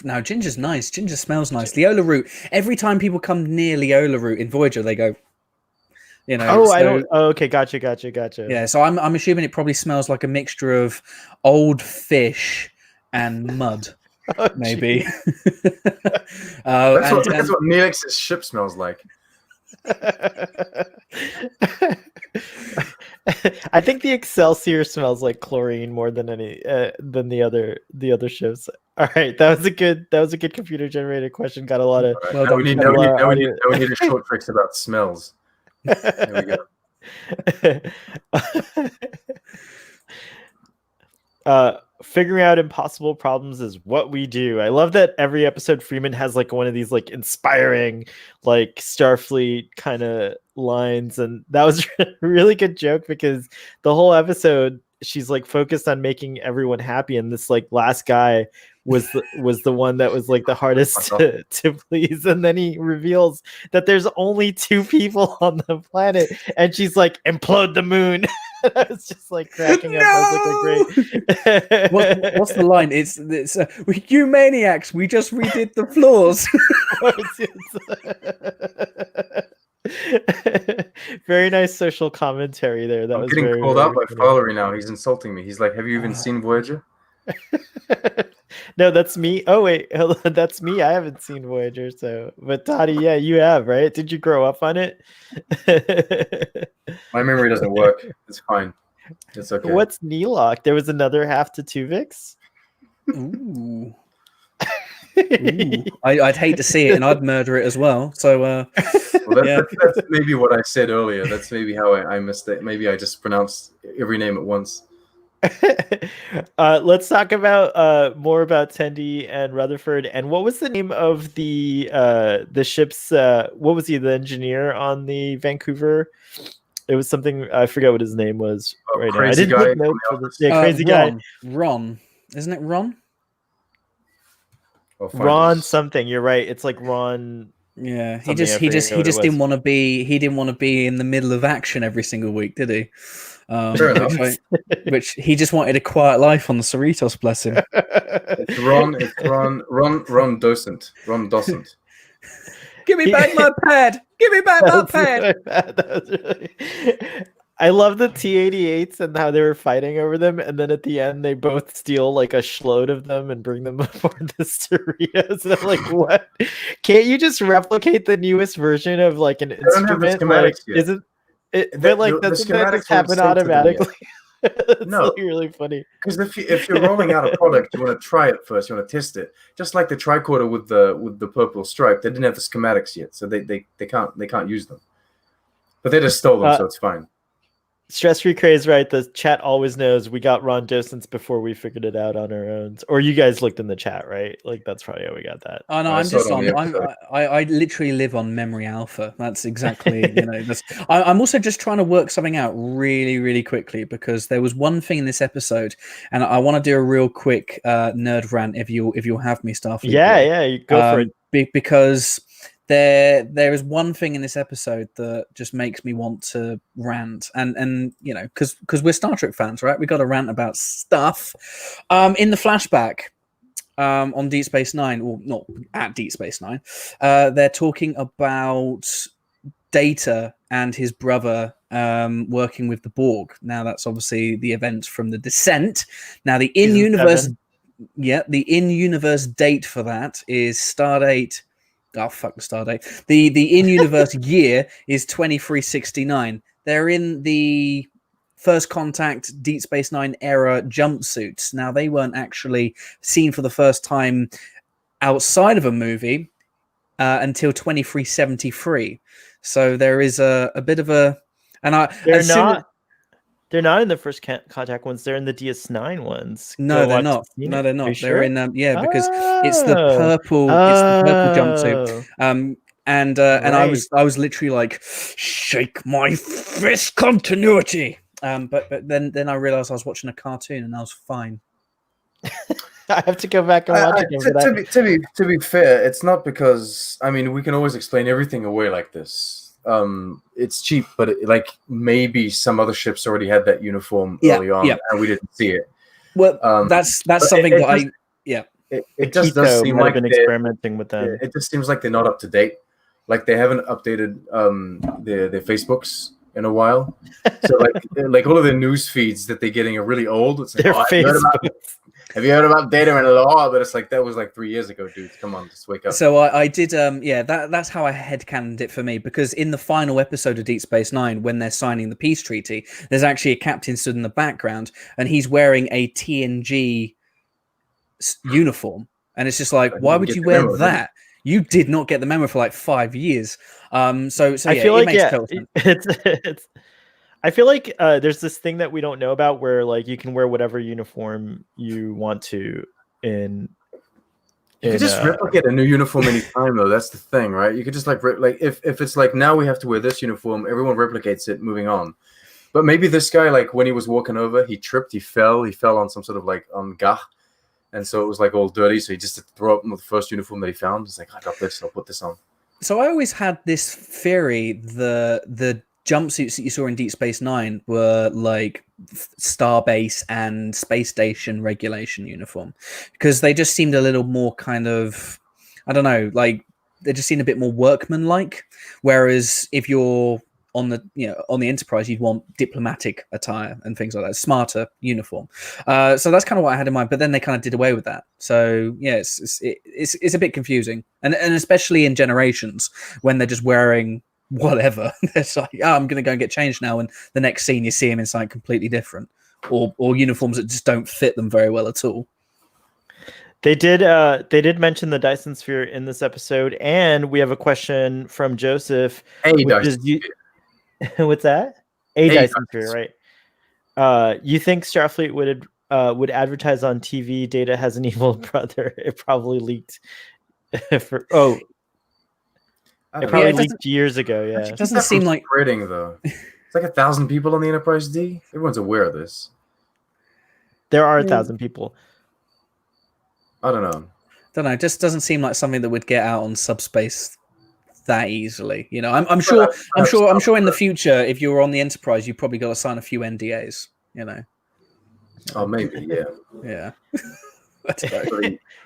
No, ginger's nice. Ginger smells nice. Leola root. Every time people come near Leola root in Voyager, they go, I don't. Oh, okay, gotcha. Yeah, so I'm assuming it probably smells like a mixture of old fish and mud. Oh, maybe. That's what Neelix's ship smells like. I think the Excelsior smells like chlorine more than than the other ships. All right, that was a good computer generated question. Got a lot of. Right. Now we need a short tricks about smells. There we go. Figuring out impossible problems is what we do. I love that every episode Freeman has like one of these like inspiring like Starfleet kind of lines, and that was a really good joke because the whole episode she's like focused on making everyone happy, and this like last guy was the one that was like the hardest to please, and then he reveals that there's only 2 people on the planet, and she's like, implode the moon. I was just like cracking up. I was like, great. What's the line? It's you maniacs. We just redid the floors. Very nice social commentary there. That I'm was getting called out by Fowlery now. He's insulting me. He's like, "Have you even seen Voyager?" No, that's me. Oh wait, that's me. I haven't seen Voyager, so but Toddy, yeah, you have, right? Did you grow up on it? My memory doesn't work. It's fine. It's okay. What's Neelok? There was another half to Tuvix. Ooh. Ooh. I'd hate to see it, and I'd murder it as well. So, that's maybe what I said earlier. That's maybe how I missed it. Maybe I just pronounced every name at once. Let's talk about more about Tendi and Rutherford. And what was the name of the ship's? What was he? The engineer on the Vancouver? It was something I forget what his name was right now. I didn't take notes for this. Yeah, crazy guy. Ron, isn't it Ron? Ron something. You're right. It's like Ron. Yeah, he just didn't want to be. He didn't want to be in the middle of action every single week, did he? Which he just wanted a quiet life on the Cerritos, bless him. It's Ron Docent. Ron Docent. Give me back my pad. Give me back my pad. I love the T-88s and how they were fighting over them, and then at the end they both steal like a shload of them and bring them aboard the Cerritos. And I'm like, what? Can't you just replicate the newest version of like an instrument? Like, isn't it? But like, doesn't that just happen automatically? It's No, like really funny. Because if you're rolling out a product, you want to try it first. You want to test it. Just like the tricorder with the purple stripe, they didn't have the schematics yet, so they can't use them. But they just stole them, so it's fine. Stress Free Cray is right. The chat always knows we got Ron docents before we figured it out on our own. Or you guys looked in the chat, right? Like that's probably how we got that. Oh no, I'm just on. I literally live on memory alpha. That's exactly I'm also just trying to work something out really, really quickly because there was one thing in this episode, and I want to do a real quick nerd rant if you'll have me, Starfleet. Yeah, you go for it. Because there is one thing in this episode that just makes me want to rant, and because we're Star Trek fans, right? We got to rant about stuff. In the flashback, on Deep Space Nine, or not at Deep Space Nine, they're talking about Data and his brother working with the Borg. Now that's obviously the events from the Descent. Now the in-universe date for that is Stardate. Oh fuck the Stardate. The in-universe year is 2369. They're in the First Contact Deep Space Nine era jumpsuits. Now they weren't actually seen for the first time outside of a movie until 2373. So there is a bit of a, and they're not in the First Contact ones. They're in the DS9 ones. No, they're not. No, they're not. They're sure? in because it's the purple. It's the purple jumpsuit. And I was literally like, shake my fist, continuity. But then I realized I was watching a cartoon and I was fine. I have to go back and watch it for that. To be fair, it's not because we can always explain everything away like this. It's cheap, but maybe some other ships already had that uniform early on, and we didn't see it. Well, that's something it just does seem like been experimenting with them. It just seems like they're not up to date. Like they haven't updated their Facebooks in a while. So like all of their news feeds that they're getting are really old. It's like, have you heard about Data and Law? But it's like that was like 3 years ago, dude. Come on, just wake up. So I did that's how I headcanoned it for me, because in the final episode of Deep Space Nine, when they're signing the peace treaty, there's actually a captain stood in the background and he's wearing a TNG uniform. And it's just like, why would you wear that? You did not get the memo for like 5 years. So I feel like it's I feel like there's this thing that we don't know about where like you can wear whatever uniform you want to you could just replicate a new uniform anytime though. That's the thing, right? You could just if it's like now we have to wear this uniform, everyone replicates it, moving on. But maybe this guy, like when he was walking over, he tripped, he fell on some sort of like on gah. And so it was like all dirty. So he just had to throw up the first uniform that he found. It's like, I got this, I'll put this on. So I always had this theory, the jumpsuits that you saw in Deep Space Nine were like Starbase and Space Station regulation uniform, because they just seemed a little more kind of, I don't know, like they just seemed a bit more workmanlike. Whereas if you're on the Enterprise, you'd want diplomatic attire and things like that, smarter uniform. So that's kind of what I had in mind. But then they kind of did away with that. So yeah, it's a bit confusing, and especially in Generations when they're just wearing whatever. It's like, I'm going to go and get changed now, and the next scene you see them in something completely different, or uniforms that just don't fit them very well at all. They did mention the Dyson Sphere in this episode, and we have a question from Joseph. What's that? Dyson Sphere, right? You think Starfleet would advertise on TV Data has an evil brother? It probably leaked leaked years ago. Yeah, it doesn't seem like spreading though. It's like 1,000 people on the Enterprise D. Everyone's aware of this. There are 1,000 people. I don't know. It just doesn't seem like something that would get out on subspace that easily. I'm sure in the future, if you were on the Enterprise, you probably got to sign a few NDAs. Oh, maybe, yeah. Yeah. Let's go.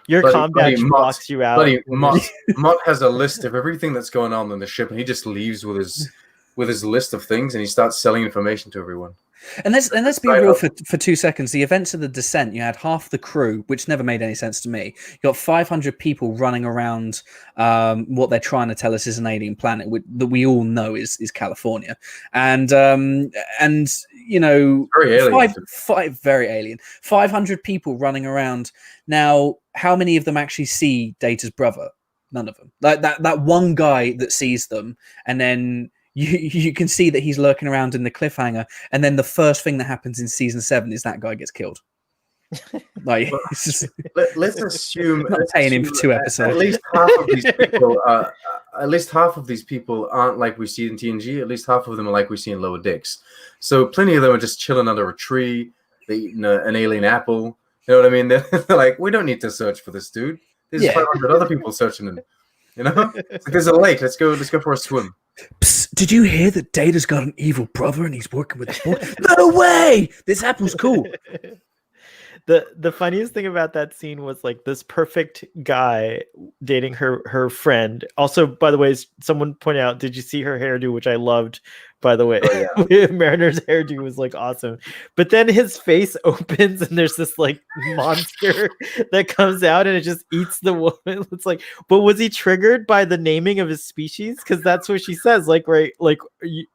Your bloody combat Mott- blocks you out. Bloody Mott has a list of everything that's going on in the ship, and he just leaves with his list of things, and he starts selling information to everyone. And let's be real for 2 seconds. The events of the descent, you had half the crew, which never made any sense to me. You got 500 people running around what they're trying to tell us is an alien planet that we all know is California, and you know, Very alien. very alien. 500 people running around. Now, how many of them actually see Data's brother? None of them. Like that one guy that sees them, and then you can see that he's lurking around in the cliffhanger, and then the first thing that happens in season 7 is that guy gets killed. Like, it's just, let's assume not paying him for 2 episodes. At least half of these people aren't like we see in TNG. At least half of them are like we see in Lower Decks. So plenty of them are just chilling under a tree. They eating an alien apple. You know what I mean? They're like, we don't need to search for this dude. There's 500 other people searching him. You know, it's like, there's a lake. Let's go for a swim. Psst, did you hear that Data's got an evil brother and he's working with a boy? No way! This apple's cool. The funniest thing about that scene was like this perfect guy dating her friend. Also, by the way, someone pointed out, did you see her hairdo, which I loved, by the way. Oh, yeah. Mariner's hairdo was like awesome. But then his face opens and there's this like monster that comes out and it just eats the woman. It's like, but was he triggered by the naming of his species? Because that's what she says. Like, right, like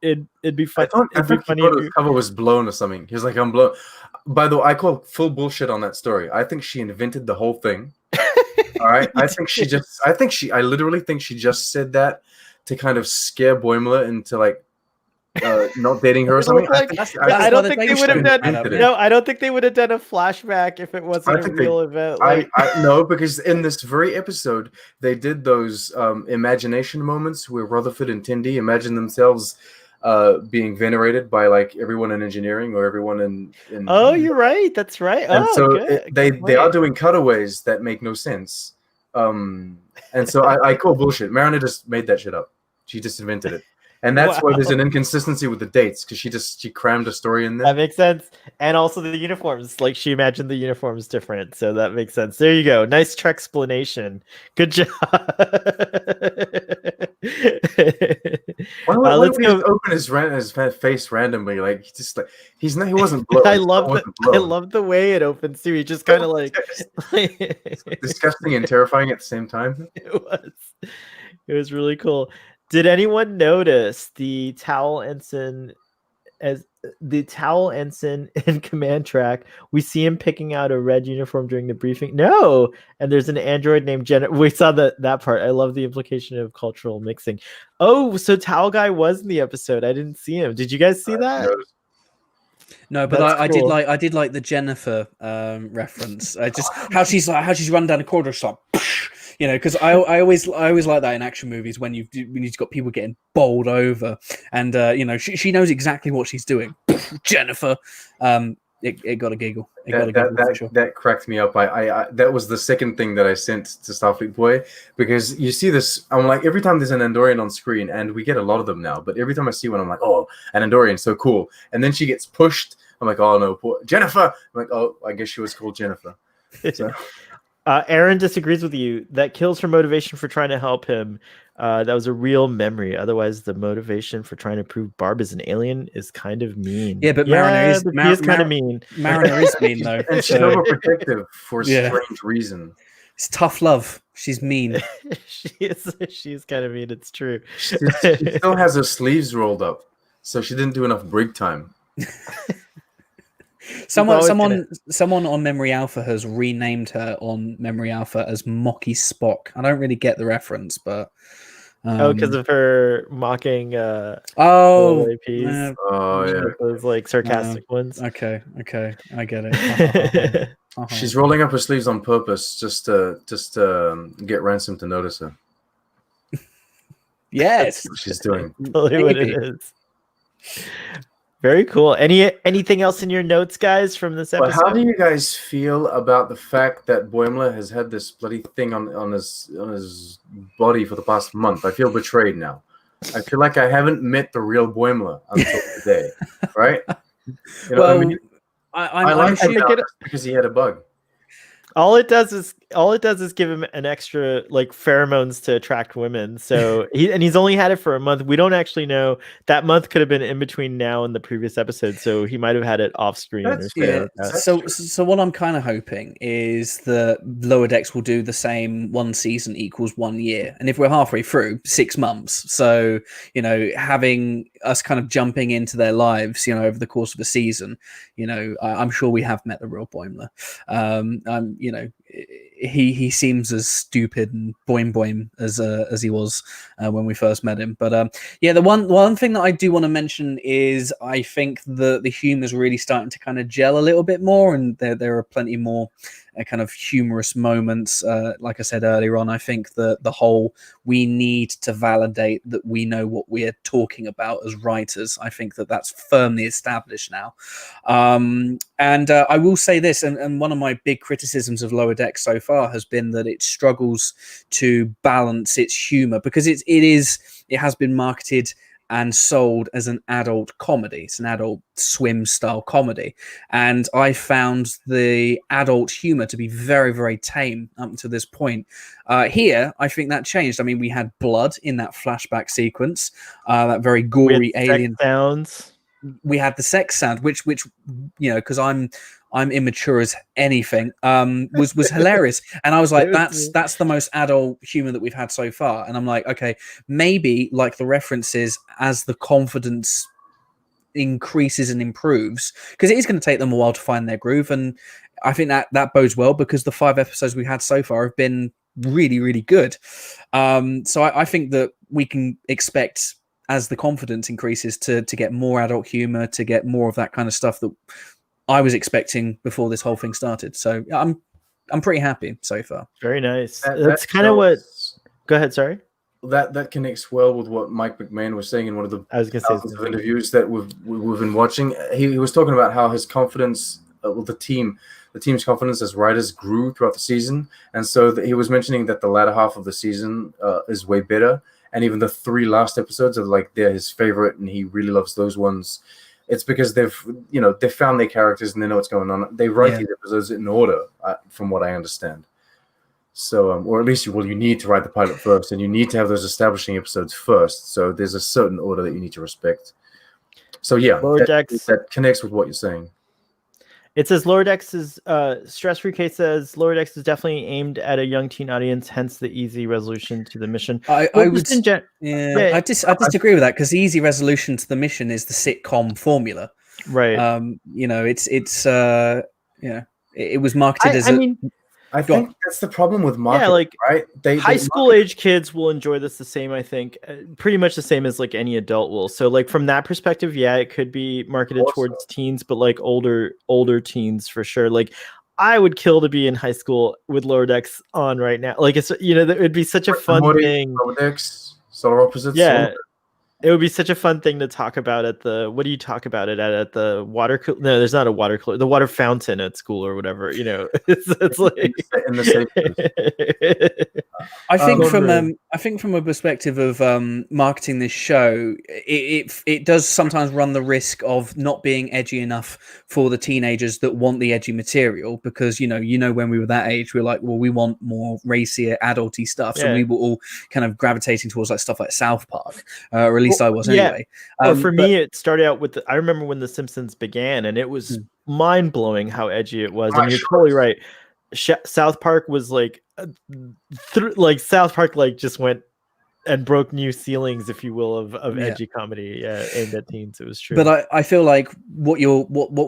it'd be fun. I think funny if his cover was blown or something. He was like, I'm blown. By the way, I call full bullshit on that story. I think she invented the whole thing. All right. I literally think she just said that to kind of scare Boimler into like not dating her or something. I don't think they would have done. No, I don't think they would have done a flashback if it wasn't a real event. Like, no, because in this very episode, they did those imagination moments where Rutherford and Tindy imagine themselves being venerated by like everyone in engineering or everyone in oh, you're right. That's right. And oh, so good. They are doing cutaways that make no sense. And so I call bullshit. Mariner just made that shit up. She just invented it. And that's why there's an inconsistency with the dates, because she crammed a story in there. That makes sense. And also the uniforms. Like she imagined the uniforms different. So that makes sense. There you go. Nice explanation. Good job. Why would he just open his face randomly? Like he wasn't blown. I love the way it opens too. He just kind of like disgusting and terrifying at the same time. It was really cool. Did anyone notice the towel ensign in command track? We see him picking out a red uniform during the briefing. No, and there's an android named Jenna. We saw that part. I love the implication of cultural mixing. Oh, so Towel Guy was in the episode. I didn't see him. Did you guys see that? No, but I did like the Jennifer reference. Just how she's run down the corridor, she's like, you know, because I always like that in action movies when you've got people getting bowled over, and you know, she knows exactly what she's doing. Jennifer, it got a giggle. That cracked me up. I that was the second thing that I sent to Starfleet Boy, because you see this. I'm like, every time there's an Andorian on screen, and we get a lot of them now, but every time I see one, I'm like, oh, an Andorian, so cool. And then she gets pushed. I'm like, oh no, poor Jennifer. I'm like, oh, I guess she was called Jennifer. So. Aaron disagrees with you. That kills her motivation for trying to help him. That was a real memory. Otherwise, the motivation for trying to prove Barb is an alien is kind of mean. Yeah, but Mariner is kind of mean. Mariner is mean though. And she's overprotective for a strange reason. It's tough love. She's mean. She's kind of mean. It's true. She still has her sleeves rolled up, so she didn't do enough break time. Someone on Memory Alpha has renamed her on Memory Alpha as Mocky Spock. I don't really get the reference, but because of her mocking APs. Those like sarcastic ones. Okay, I get it. She's rolling up her sleeves on purpose just to get Ransom to notice her. Yes, that's what she's doing. Totally what it is. Very cool. Anything else in your notes, guys, from this episode? Well, how do you guys feel about the fact that Boimler has had this bloody thing on his body for the past month? I feel betrayed now. I feel like I haven't met the real Boimler until today, right? You know what I mean? I like it because he had a bug. All it does is give him an extra like pheromones to attract women. So he's only had it for a month. We don't actually know. That month could have been in between now and the previous episode, so he might have had it off screen or That's- something Yeah. like that. So what I'm kind of hoping is that Lower Decks will do the same. 1 season equals 1 year, and if we're halfway through, 6 months. So having us kind of jumping into their lives, over the course of a season, I'm sure we have met the real Boimler. He seems as stupid and boing as he was when we first met him. But the one thing that I do want to mention is I think the humor is really starting to kind of gel a little bit more, and there are plenty more kind of humorous moments. Like I said earlier on, I think that the whole we need to validate that we know what we're talking about as writers, I think that that's firmly established now. And I will say this, and one of my big criticisms of Lower Decks so far has been that it struggles to balance its humor, because it has been marketed and sold as an adult comedy. It's an adult swim style comedy. And I found the adult humor to be very, very tame up to this point. Here, I think that changed. I mean, we had blood in that flashback sequence, that very gory alien sounds. We had the sex sound, which because I'm immature as anything, was hilarious. And I was like, that's the most adult humor that we've had so far. And I'm like, okay, maybe like the references as the confidence increases and improves, because it is going to take them a while to find their groove. And I think that bodes well, because the 5 episodes we had so far have been really, really good. So I think that we can expect, as the confidence increases, to get more adult humor, to get more of that kind of stuff that I was expecting before this whole thing started. So I'm pretty happy so far. Very nice. That's kind of what. Go ahead. Sorry. That connects well with what Mike McMahon was saying in one of the thousands of interviews that we've been watching. He was talking about how his confidence, the team's confidence as writers grew throughout the season, and so he was mentioning that the latter half of the season is way better, and even the 3 last episodes are like they're his favorite, and he really loves those ones. It's because they've found their characters and they know what's going on. They write these episodes in order, from what I understand. So, or at least you need to write the pilot first, and you need to have those establishing episodes first. So there's a certain order that you need to respect. So that connects with what you're saying. It says Lower Decks is Stress-Free Case says Lower Decks is definitely aimed at a young teen audience, hence the easy resolution to the mission. I disagree with that, because the easy resolution to the mission is the sitcom formula. Right. It was marketed as I think that's the problem with marketing, right? High school age kids will enjoy this the same, I think, pretty much the same as like any adult will. So like from that perspective, it could be marketed towards teens, but like older teens for sure. Like I would kill to be in high school with Lower Decks on right now. Like it's it would be such a fun thing. Lower Decks, Solar Opposites. Yeah. It would be such a fun thing to talk about at the. What do you talk about it at the water cooler? No, there's not a water cooler. The water fountain at school or whatever. It's like in the same. I think from a perspective of marketing this show, it does sometimes run the risk of not being edgy enough for the teenagers that want the edgy material, because when we were that age, we were like, well, we want more racier, adulty stuff, so we were all kind of gravitating towards like stuff like South Park, or at least I was anyway. For me, it started out with I remember when The Simpsons began, and it was mind blowing how edgy it was. I mean, you're totally right. South Park was like South Park just went and broke new ceilings, if you will, of edgy comedy aimed at teens. It was true. But I feel like what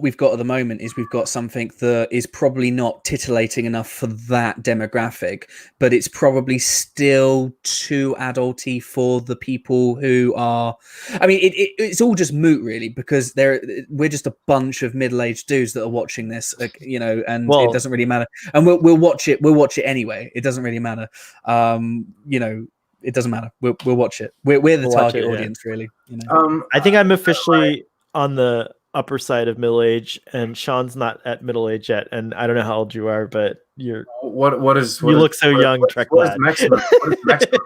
we've got at the moment is we've got something that is probably not titillating enough for that demographic, but it's probably still too adulty for the people who are. I mean, it's all just moot, really, because we're just a bunch of middle-aged dudes that are watching this, and it doesn't really matter. And we'll watch it. We'll watch it anyway. It doesn't really matter. It doesn't matter. We'll watch it. We're the target audience, really. I think I'm officially on the upper side of middle age, and Sean's not at middle age yet. And I don't know how old you are, but you're. You look so young, Trek Lad. What is maximum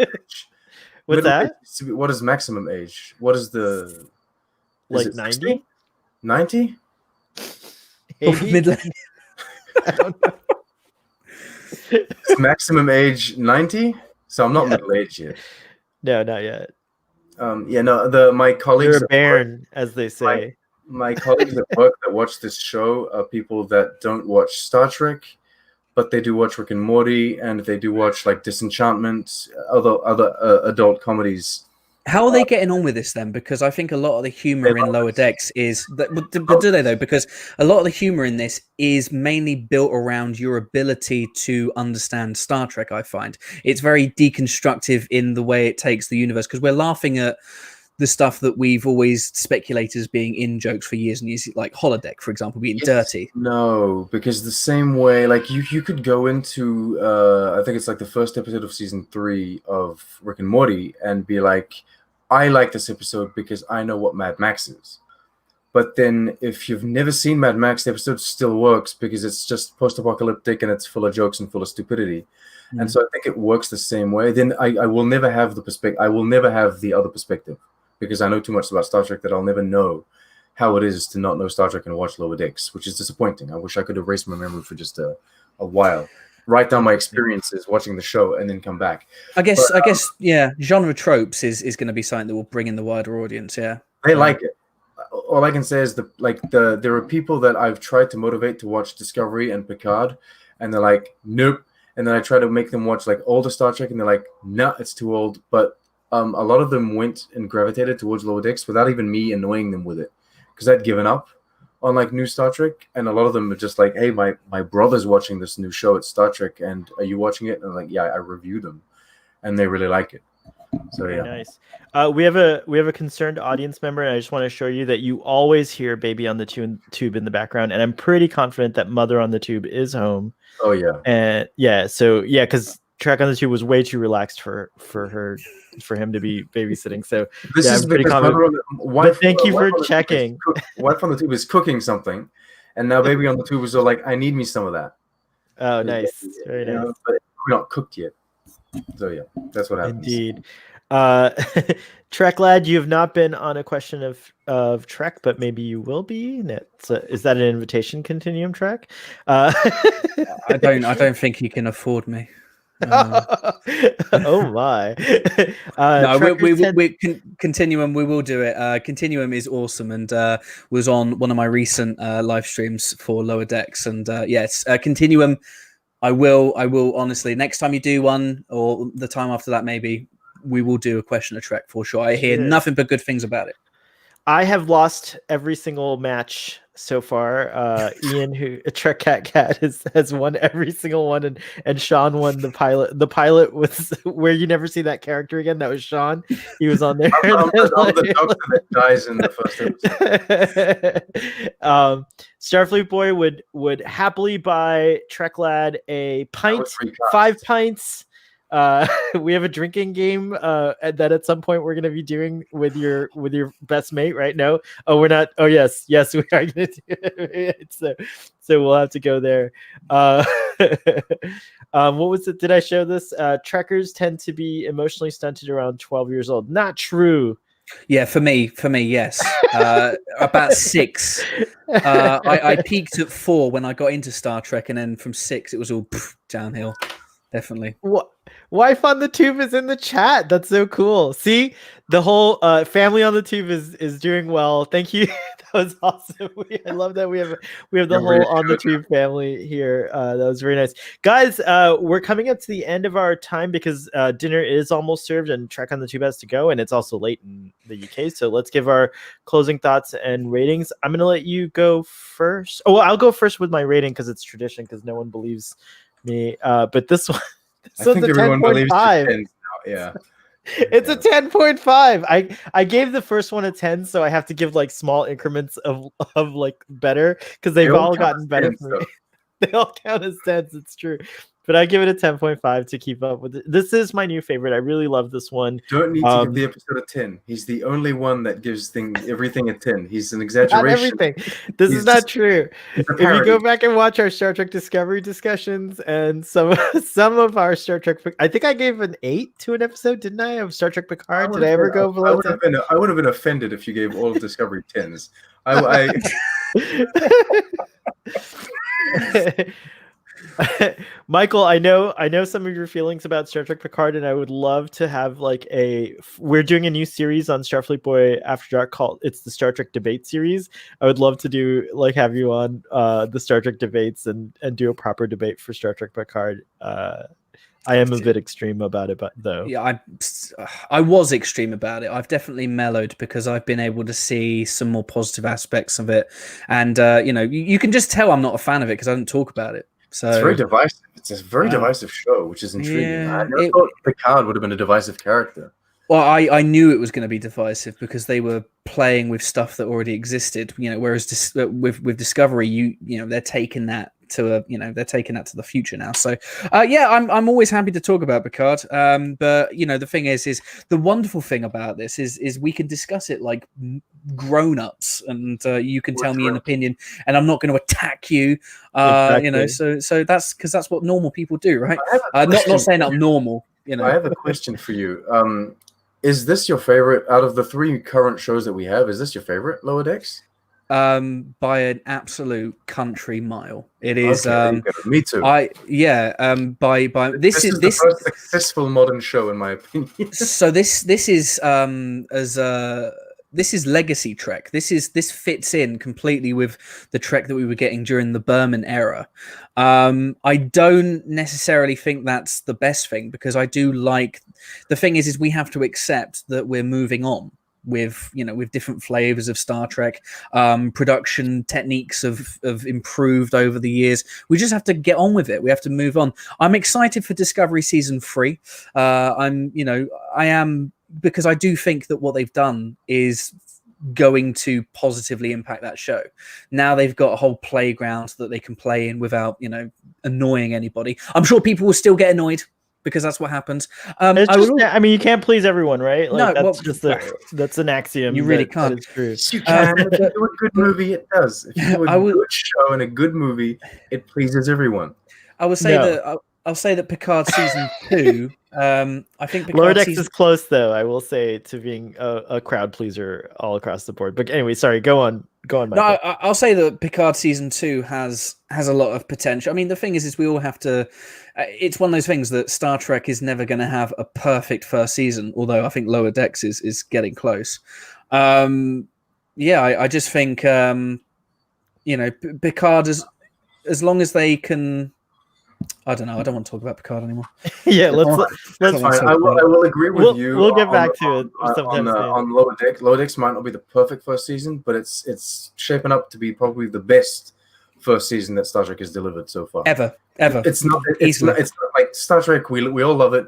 age? What's that? What is maximum age? What is the? Like 90? 90? Middle age. I don't know. It's maximum age 90, so I'm not middle aged yet. No, not yet. My colleagues You're a at work, bairn, as they say. my colleagues at work that watch this show are people that don't watch Star Trek, but they do watch Rick and Morty, and they do watch like Disenchantment, other adult comedies. How are they getting on with this then? Because I think a lot of the humor in Lower Decks is that, but do they though? Because a lot of the humor in this is mainly built around your ability to understand Star Trek. I find it's very deconstructive in the way it takes the universe, because we're laughing at the stuff that we've always speculated as being in jokes for years and years, like holodeck, for example, being dirty. No, because the same way, like you could go into, I think it's like the first episode of season 3 of Rick and Morty and be like, I like this episode because I know what Mad Max is. But then if you've never seen Mad Max, the episode still works because it's just post-apocalyptic and it's full of jokes and full of stupidity. And so I think it works the same way. Then I will never have the perspective. I will never have the other perspective because I know too much about Star Trek that I'll never know how it is to not know Star Trek and watch Lower Decks, which is disappointing. I wish I could erase my memory for just a while. Write down my experiences watching the show and then come back. I guess, yeah, genre tropes is going to be something that will bring in the wider audience. Yeah, they like it. All I can say is there are people that I've tried to motivate to watch Discovery and Picard, and they're like, nope. And then I try to make them watch like older Star Trek, and they're like, no, it's too old. But a lot of them went and gravitated towards Lower Decks without even me annoying them with it, because I'd given up on like new Star Trek, and a lot of them are just like, hey, my brother's watching this new show, it's Star Trek, and are you watching it? And I'm like, yeah, I review them, and they really like it. So yeah, nice. We have a concerned audience member, and I just want to assure you that you always hear Baby on the Tube in the background, and I'm pretty confident that Mother on the Tube is home. Oh yeah, and yeah, so yeah, because Track on the Tube was way too relaxed for him to be babysitting. So this is I'm pretty confident. Thank you for checking. Wife on the Tube is cooking something, and now Baby on the Tube is all like, I need me some of that. Oh, nice, very nice. But we're not cooked yet. So yeah, that's what happens. Indeed. Trek Lad, you have not been on a question of Trek, but maybe you will be. Is that an invitation? Continuum Trek? I don't think he can afford me. Oh my! No, Continuum. We will do it. Continuum is awesome, and was on one of my recent live streams for Lower Decks. And yes, Continuum. I will honestly. Next time you do one, or the time after that, maybe we will do a question of Trek for sure. I hear nothing but good things about it. I have lost every single match so far. Ian, who Trek Cat has won every single one, and Sean won the pilot. The pilot was where you never see that character again. That was Sean. He was on there. I'm the doctor that dies in the first episode. Starfleet Boy would happily buy Trek Lad a pint, 5 pints. We have a drinking game that at some point we're going to be doing with your best mate, right? No, we're not. Oh yes, we are going to do it. So we'll have to go there. What was it? Did I show this? Trekkers tend to be emotionally stunted around 12 years old. Not true. Yeah, for me, yes. About 6. I peaked at 4 when I got into Star Trek, and then from 6 it was all downhill. Definitely. What? Wife on the Tube is in the chat. That's so cool. See, the whole family on the Tube is doing well. Thank you. That was awesome. I love that we have the whole on the Tube family here. That was very nice, guys. We're coming up to the end of our time because dinner is almost served and Trek on the Tube has to go, and it's also late in the UK. So let's give our closing thoughts and ratings. I'm gonna let you go first. Oh, well, I'll go first with my rating because it's tradition. Because no one believes me. But this one. So I think everyone believes it. Yeah. It's a 10.5. I gave the first one a 10, so I have to give like small increments of like better because they've all gotten better for me. They all count as 10s, it's true. But I give it a 10.5 to keep up with it. This is my new favorite. I really love this one. Don't need to give the episode a 10. He's the only one that gives everything a 10. He's an exaggeration. Not everything. This is not true. If you go back and watch our Star Trek Discovery discussions and some of our Star Trek, I think I gave an 8 to an episode, didn't I? Of Star Trek Picard. Did I ever go below 10? I would have been offended if you gave all of Discovery 10s. Michael, I know some of your feelings about Star Trek Picard, and I would love to have like we're doing a new series on Starfleet Boy After Dark called it's the Star Trek debate series. I would love to do like have you on the Star Trek debates and do a proper debate for Star Trek Picard. I am a bit extreme about it, but though. Yeah, I was extreme about it. I've definitely mellowed because I've been able to see some more positive aspects of it, and you can just tell I'm not a fan of it because I don't talk about it. So it's very divisive. It's a very divisive show, which is intriguing. Yeah, I never thought Picard would have been a divisive character. Well, I knew it was going to be divisive because they were playing with stuff that already existed. Whereas with Discovery, they're taking that to the future now. So I'm always happy to talk about Picard. But the thing is the wonderful thing about this is we can discuss it like grown-ups, and you can tell me an opinion, and I'm not going to attack you. Exactly. So that's because that's what normal people do, right? Not saying I'm normal. I have a question for you. Is this your favorite out of the 3 current shows that we have? Is this your favorite, Lower Decks? By an absolute country mile. It is. Okay, me too. By this is the first successful modern show, in my opinion. So this is this is legacy Trek. This fits in completely with the Trek that we were getting during the Berman era. I don't necessarily think that's the best thing because I do like the thing is we have to accept that we're moving on with different flavors of Star Trek. Production techniques have improved over the years. We just have to get on with it. We have to move on. I'm excited for Discovery season 3. I am, because I do think that what they've done is going to positively impact that show. Now they've got a whole playground that they can play in without annoying anybody. I'm sure people will still get annoyed because that's what happens. You can't please everyone, right? Like, no, that's an axiom. You really can't. That is true. You can. If you do a good movie, it does. If you do a good show and a good movie, it pleases everyone. I would say that. I'll say that Picard season 2. I think Picard Lower Decks is close, though. I will say to being a crowd pleaser all across the board. But anyway, sorry. Go on. Michael. No, I'll say that Picard season 2 has a lot of potential. I mean, the thing is we all have to. It's one of those things that Star Trek is never going to have a perfect first season. Although I think Lower Decks is getting close. I just think Picard as long as they can. I don't know. I don't want to talk about Picard anymore. Yeah, let's fine. I will agree with you. We'll get back to it on Lower Decks. Lower Decks might not be the perfect first season, but it's shaping up to be probably the best first season that Star Trek has delivered so far. Ever. It's not like Star Trek. We all love it.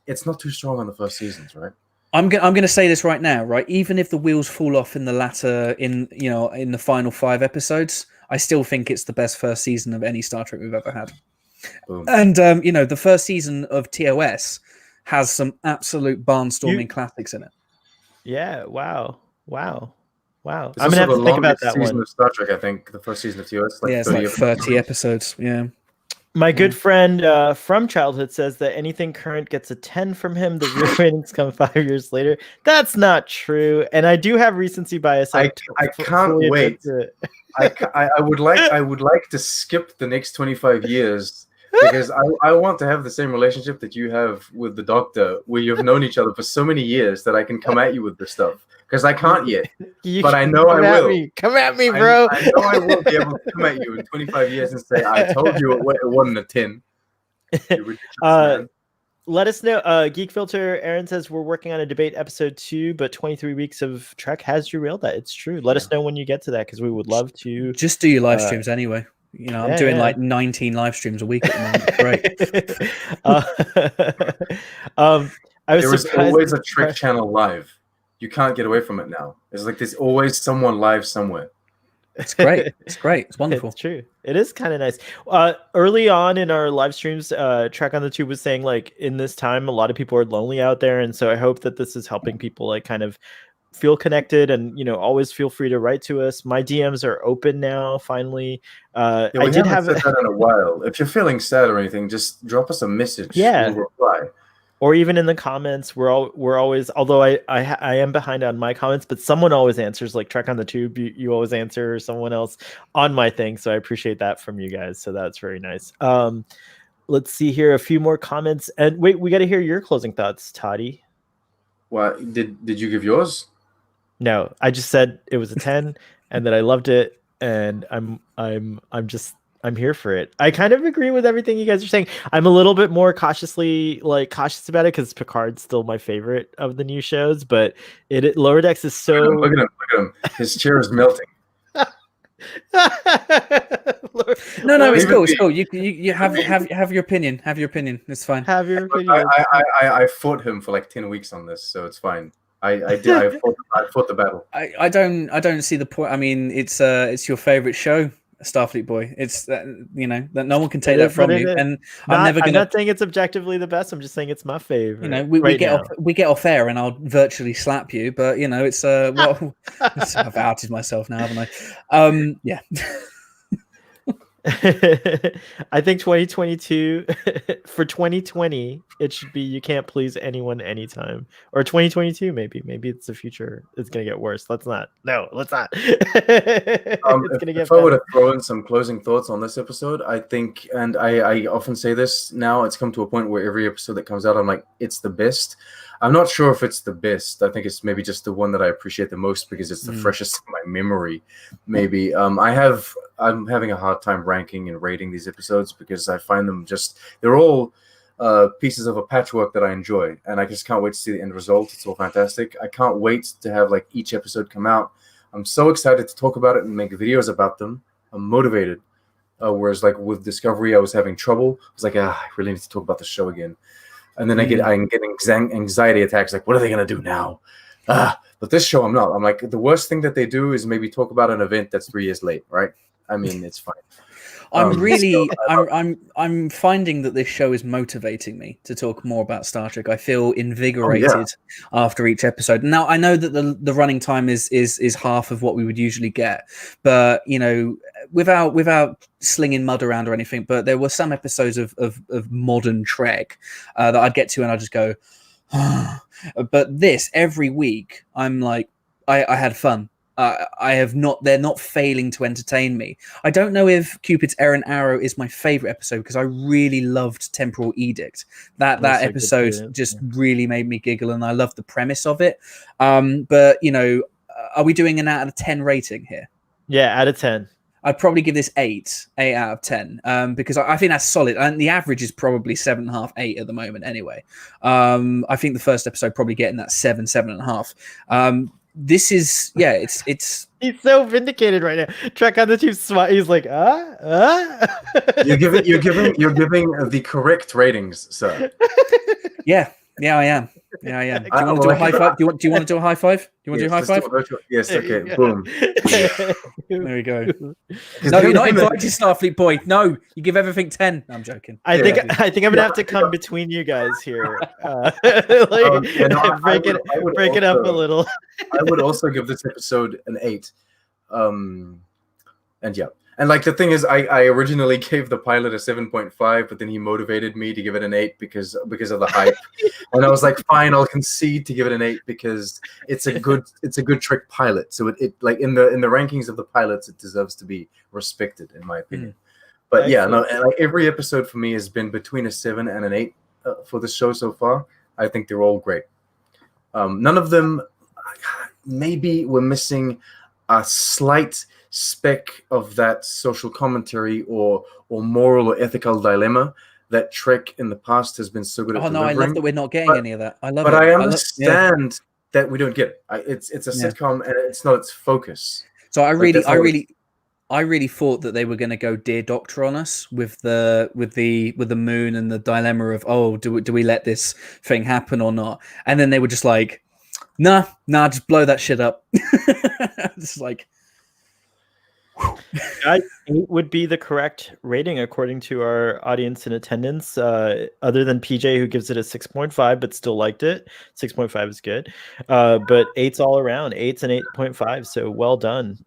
It's not too strong on the first seasons, right? I'm going to say this right now, right? Even if the wheels fall off in the latter, in the final 5 episodes, I still think it's the best first season of any Star Trek we've ever had. Boom. And the first season of TOS has some absolute barnstorming classics in it. Yeah. Wow. I'm gonna have to think about that one. Of Star Trek, I think the first season of TOS. It's like 30 episodes. Yeah. My good friend from childhood says that anything current gets a 10 from him. The real ratings come 5 years later. That's not true, and I do have recency bias. I can't wait. I would like to skip the next 25 years because I want to have the same relationship that you have with the Doctor, where you've known each other for so many years that I can come at you with this stuff. Because I can't yet, but I know I will. Come at me, bro. I know I will be able to come at you in 25 years and say, I told you it wasn't a 10. Let us know. Geek Filter, Aaron says we're working on a debate episode 2, but 23 weeks of Trek has derailed that. It's true. Let us know when you get to that because we would love to. Just do your live streams anyway. I'm doing like 19 live streams a week at the moment. Great. There was always a Trek channel live. You can't get away from it now. It's like there's always someone live somewhere. It's great. It's wonderful. It's true. It is kind of nice. Early on in our live streams, Trek on the Tube was saying like in this time, a lot of people are lonely out there. And so I hope that this is helping people like kind of feel connected and, always feel free to write to us. My DMs are open now. Finally. I did have that in a while. If you're feeling sad or anything, just drop us a message. Yeah. We'll reply. or even in the comments. We're always, although I am behind on my comments, but someone always answers. Like Trek on the Tube, you always answer, or someone else on my thing. So I appreciate that from you guys. So that's very nice. Let's see here, a few more comments. And wait, we got to hear your closing thoughts, Toddy. What did you give yours? No, I just said it was a 10 and that I loved it, and I'm here for it. I kind of agree with everything you guys are saying. I'm a little bit more cautious about it because Picard's still my favorite of the new shows, but Lower Decks is so. Look at him! His chair is melting. No, it's cool. It's cool. You have your opinion. Have your opinion. It's fine. Have your opinion. I fought him for like 10 weeks on this, so it's fine. I fought the battle. I don't see the point. I mean, it's your favorite show, Starfleet Boy. It's that no one can take that from you. And I'm not saying it's objectively the best. I'm just saying it's my favorite. We get off air and I'll virtually slap you. But it's well, I've outed myself now, haven't I? Yeah. I think 2022 for 2020 it should be you can't please anyone anytime, or 2022 maybe it's the future. It's gonna get worse. Let's not it's gonna get if I were to throw in some closing thoughts on this episode, I think, and I often say this now, it's come to a point where every episode that comes out I'm like, it's the best. I'm not sure if it's the best. I think it's maybe just the one that I appreciate the most because it's the freshest in my memory. Maybe I'm having a hard time ranking and rating these episodes because I find them they're all pieces of a patchwork that I enjoy, and I just can't wait to see the end result. It's all fantastic. I can't wait to have like each episode come out. I'm so excited to talk about it and make videos about them. I'm motivated. Whereas like with Discovery, I was having trouble. I was like, I really need to talk about the show again. And then I'm getting anxiety attacks. Like, what are they going to do now? But this show, I'm not. I'm like, the worst thing that they do is maybe talk about an event that's 3 years late, right? I mean, it's fine. I'm finding that this show is motivating me to talk more about Star Trek. I feel invigorated after each episode. Now I know that the running time is half of what we would usually get, but without slinging mud around or anything. But there were some episodes of modern Trek that I'd get to and I'd just go, but this every week I'm like, I had fun. They're not failing to entertain me. I don't know if Cupid's Errant Arrow is my favorite episode because I really loved Temporal Edict. That episode just really made me giggle, and I love the premise of it. But are we doing an out of 10 rating here? Yeah, out of 10. I'd probably give this 8 out of 10 because I think that's solid, and the average is probably 7.5, 8 at the moment. Anyway, I think the first episode probably getting that 7.5. This is it's he's so vindicated right now. Trek on the Tube smile. He's like, You're giving the correct ratings, sir. Yeah, I am. Do you want to do a high five? Do you want to do a high five? Do you want to do a high five? Yes, okay. Boom. There we go. No, you're not invited, Starfleet Boy. No, you give everything 10. No, I'm joking. I think I'm gonna have to come between you guys here. Break it up a little. I would also give this episode an 8. And yeah. And like the thing is, I originally gave the pilot a 7.5, but then he motivated me to give it an 8 because of the hype. And I was like, fine, I'll concede to give it an 8 because it's a good Trek pilot. So it like in the rankings of the pilots, it deserves to be respected, in my opinion. But yeah, no, and like every episode for me has been between a 7 and an 8 for the show so far. I think they're all great. None of them, maybe we're missing a slight speck of that social commentary or moral or ethical dilemma that Trek in the past has been so good at delivering. I love that we're not getting any of that. I love it. But I understand that we don't get it. It's a sitcom and it's not its focus. So I really thought that they were going to go Dear Doctor on us with the moon and the dilemma of do we let this thing happen or not? And then they were just like, nah, just blow that shit up. Just like. I think 8 would be the correct rating according to our audience in attendance, other than PJ, who gives it a 6.5 but still liked it. 6.5 is good, but 8's all around. 8's an 8.5, so well done.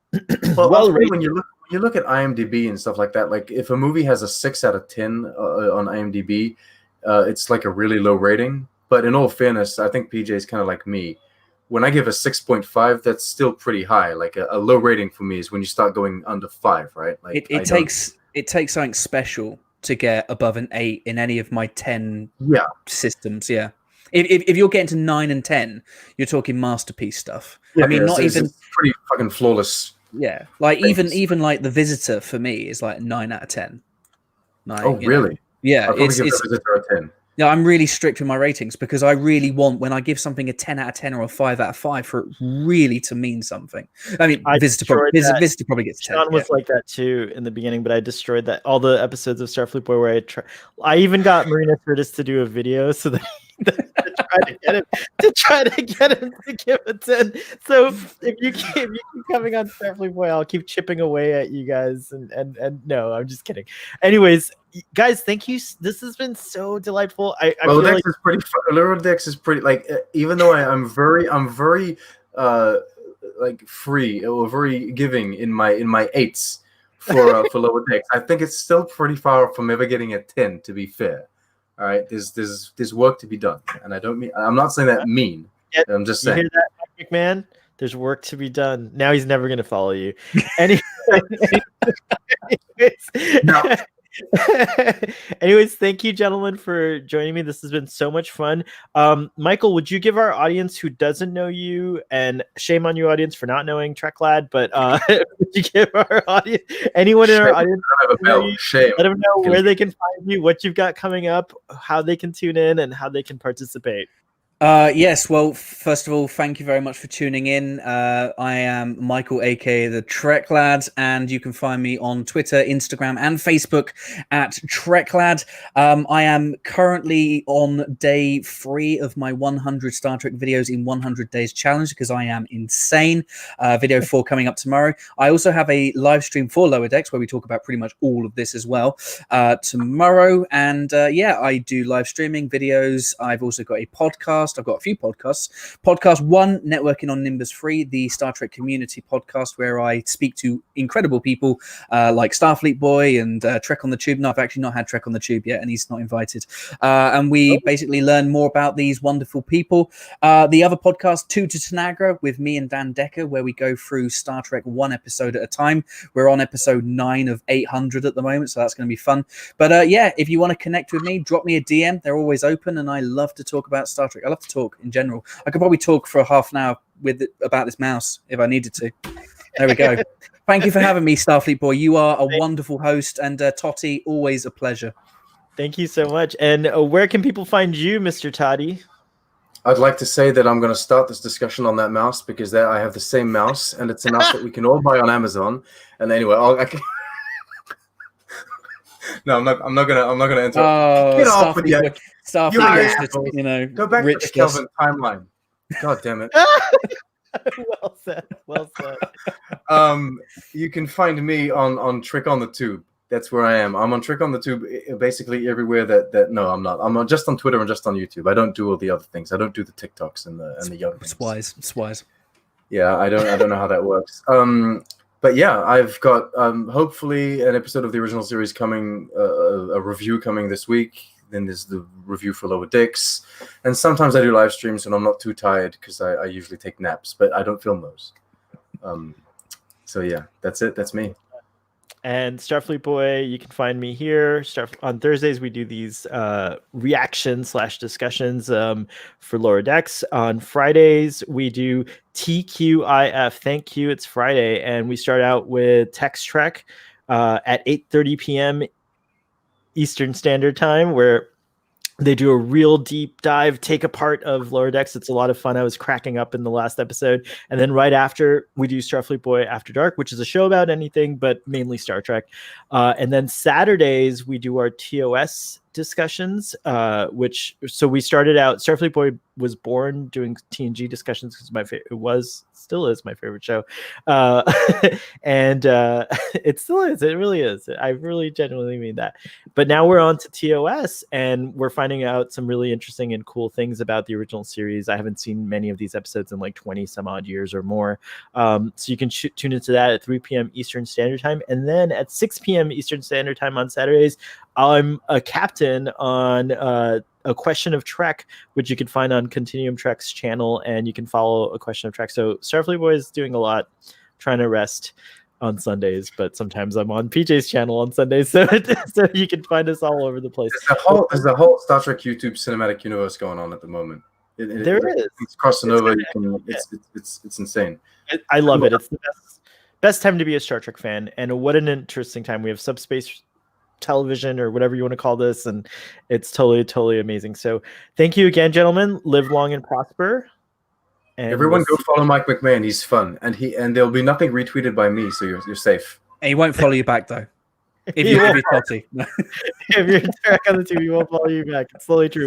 Well, when you look at IMDb and stuff like that, like if a movie has a 6 out of 10 on IMDb, it's like a really low rating. But in all fairness, I think PJ is kind of like me. When I give a 6.5, that's still pretty high. Like a low rating for me is when you start going under 5, right? Like It takes something special to get above an 8 in any of my 10 systems. Yeah. If you're getting to 9 and 10, you're talking masterpiece stuff. Yeah, I mean, not even it's pretty fucking flawless. Yeah, like things. even like The Visitor for me is like 9 out of 10. Like, Oh, really? Yeah, I'll probably give The Visitor a 10. Yeah, I'm really strict with my ratings because I really want, when I give something a 10 out of 10 or a 5 out of 5, for it really to mean something. I mean, Visitor probably gets 10. Sean was like that too in the beginning, but I destroyed that all the episodes of Starfleet Boy where I even got Marina Curtis to do a video so that to try to get him to give a 10. So if you keep coming on Starfleet Boy, I'll keep chipping away at you guys. And no, I'm just kidding. Anyways, guys, thank you. This has been so delightful. Lower Decks is pretty like, even though I'm very like free or very giving in my 8s for Lower Decks. I think it's still pretty far from ever getting a 10, to be fair. All right, there's work to be done, and I'm not saying that mean. I'm just saying. You hear that, Mike McMahon? There's work to be done. Now he's never going to follow you. Anyways, No. Anyways, thank you, gentlemen, for joining me. This has been so much fun. Michael, would you give our audience who doesn't know you, and shame on you, audience, for not knowing Trek Lad, but would you give our audience, anyone in our audience, shame. let them know where they can find you, what you've got coming up, how they can tune in, and how they can participate? Yes, well, first of all, thank you very much for tuning in. I am Michael, aka the Trek Lad, and you can find me on Twitter, Instagram, and Facebook at Trek Lad. I am currently on day 3 of my 100 Star Trek videos in 100 days challenge because I am insane. Video 4 coming up tomorrow. I also have a live stream for Lower Decks where we talk about pretty much all of this as well tomorrow. And I do live streaming videos. I've also got a podcast. I've got a few podcasts. Podcast 1, Networking on Nimbus 3, the Star Trek community podcast where I speak to incredible people like Starfleet Boy and Trek on the Tube. No, I've actually not had Trek on the Tube yet, and he's not invited. And we basically learn more about these wonderful people. The other podcast, 2 to Tanagra, with me and Dan Decker, where we go through Star Trek 1 episode at a time. We're on episode 9 of 800 at the moment, so that's going to be fun. But if you want to connect with me, drop me a DM. They're always open, and I love to talk about Star Trek. I love to talk in general. I could probably talk for half an hour about this mouse if I needed to. There we go. Thank you for having me, Starfleet Boy. You are a wonderful host, and Totty, always a pleasure. Thank you so much. And where can people find you, Mr. Toddy? I'd like to say that I'm going to start this discussion on that mouse because there I have the same mouse, and it's a mouse that we can all buy on Amazon. And anyway, no, I'm not gonna enter. Oh, get off with you. Starfleet, Go back to the Kelvin timeline. God damn it. Well said. Well said. You can find me on Trick on the Tube. That's where I am. I'm on Trick on the Tube basically everywhere no, I'm not. I'm just on Twitter and just on YouTube. I don't do all the other things. I don't do the TikToks and the young things. It's wise. Yeah, I don't know how that works. But yeah, I've got hopefully an episode of the original series coming, a review coming this week. Then there's the review for Lower Decks. And sometimes I do live streams when I'm not too tired because I usually take naps, but I don't film those. So yeah, that's it. That's me. And Starfleet Boy, you can find me here. On Thursdays, we do these reaction/discussions for Lower Decks. On Fridays, we do TQIF. Thank you. It's Friday. And we start out with Text Trek at 8:30 p.m. Eastern Standard Time, where they do a real deep dive, take apart of Lower Decks. It's a lot of fun. I was cracking up in the last episode. And then right after, we do Starfleet Boy After Dark, which is a show about anything, but mainly Star Trek. And then Saturdays, we do our TOS discussions, so we started out, Starfleet Boy was born doing TNG discussions because still is my favorite show. And it still is. It really is. I really genuinely mean that. But now we're on to TOS, and we're finding out some really interesting and cool things about the original series. I haven't seen many of these episodes in like 20 some odd years or more. So you can tune into that at 3 p.m. Eastern Standard Time. And then at 6 p.m. Eastern Standard Time on Saturdays, I'm a captain often on A Question of Trek, which you can find on Continuum Trek's channel, and you can follow A Question of Trek. So Starfleet Boy is doing a lot, trying to rest on Sundays, but sometimes I'm on PJ's channel on Sundays, so you can find us all over the place. There's the whole Star Trek YouTube cinematic universe going on at the moment. There is. It's crossing over. It's insane. I love it. It's the best time to be a Star Trek fan, and what an interesting time. We have subspace television or whatever you want to call this, and it's totally amazing. So thank you again, gentlemen. Live long and prosper. And everyone go follow Mike McMahon. He's fun, and there'll be nothing retweeted by me, so you're safe. And he won't follow you back though. If you're totty. If you're Derek on the team, he won't follow you back. It's slowly true.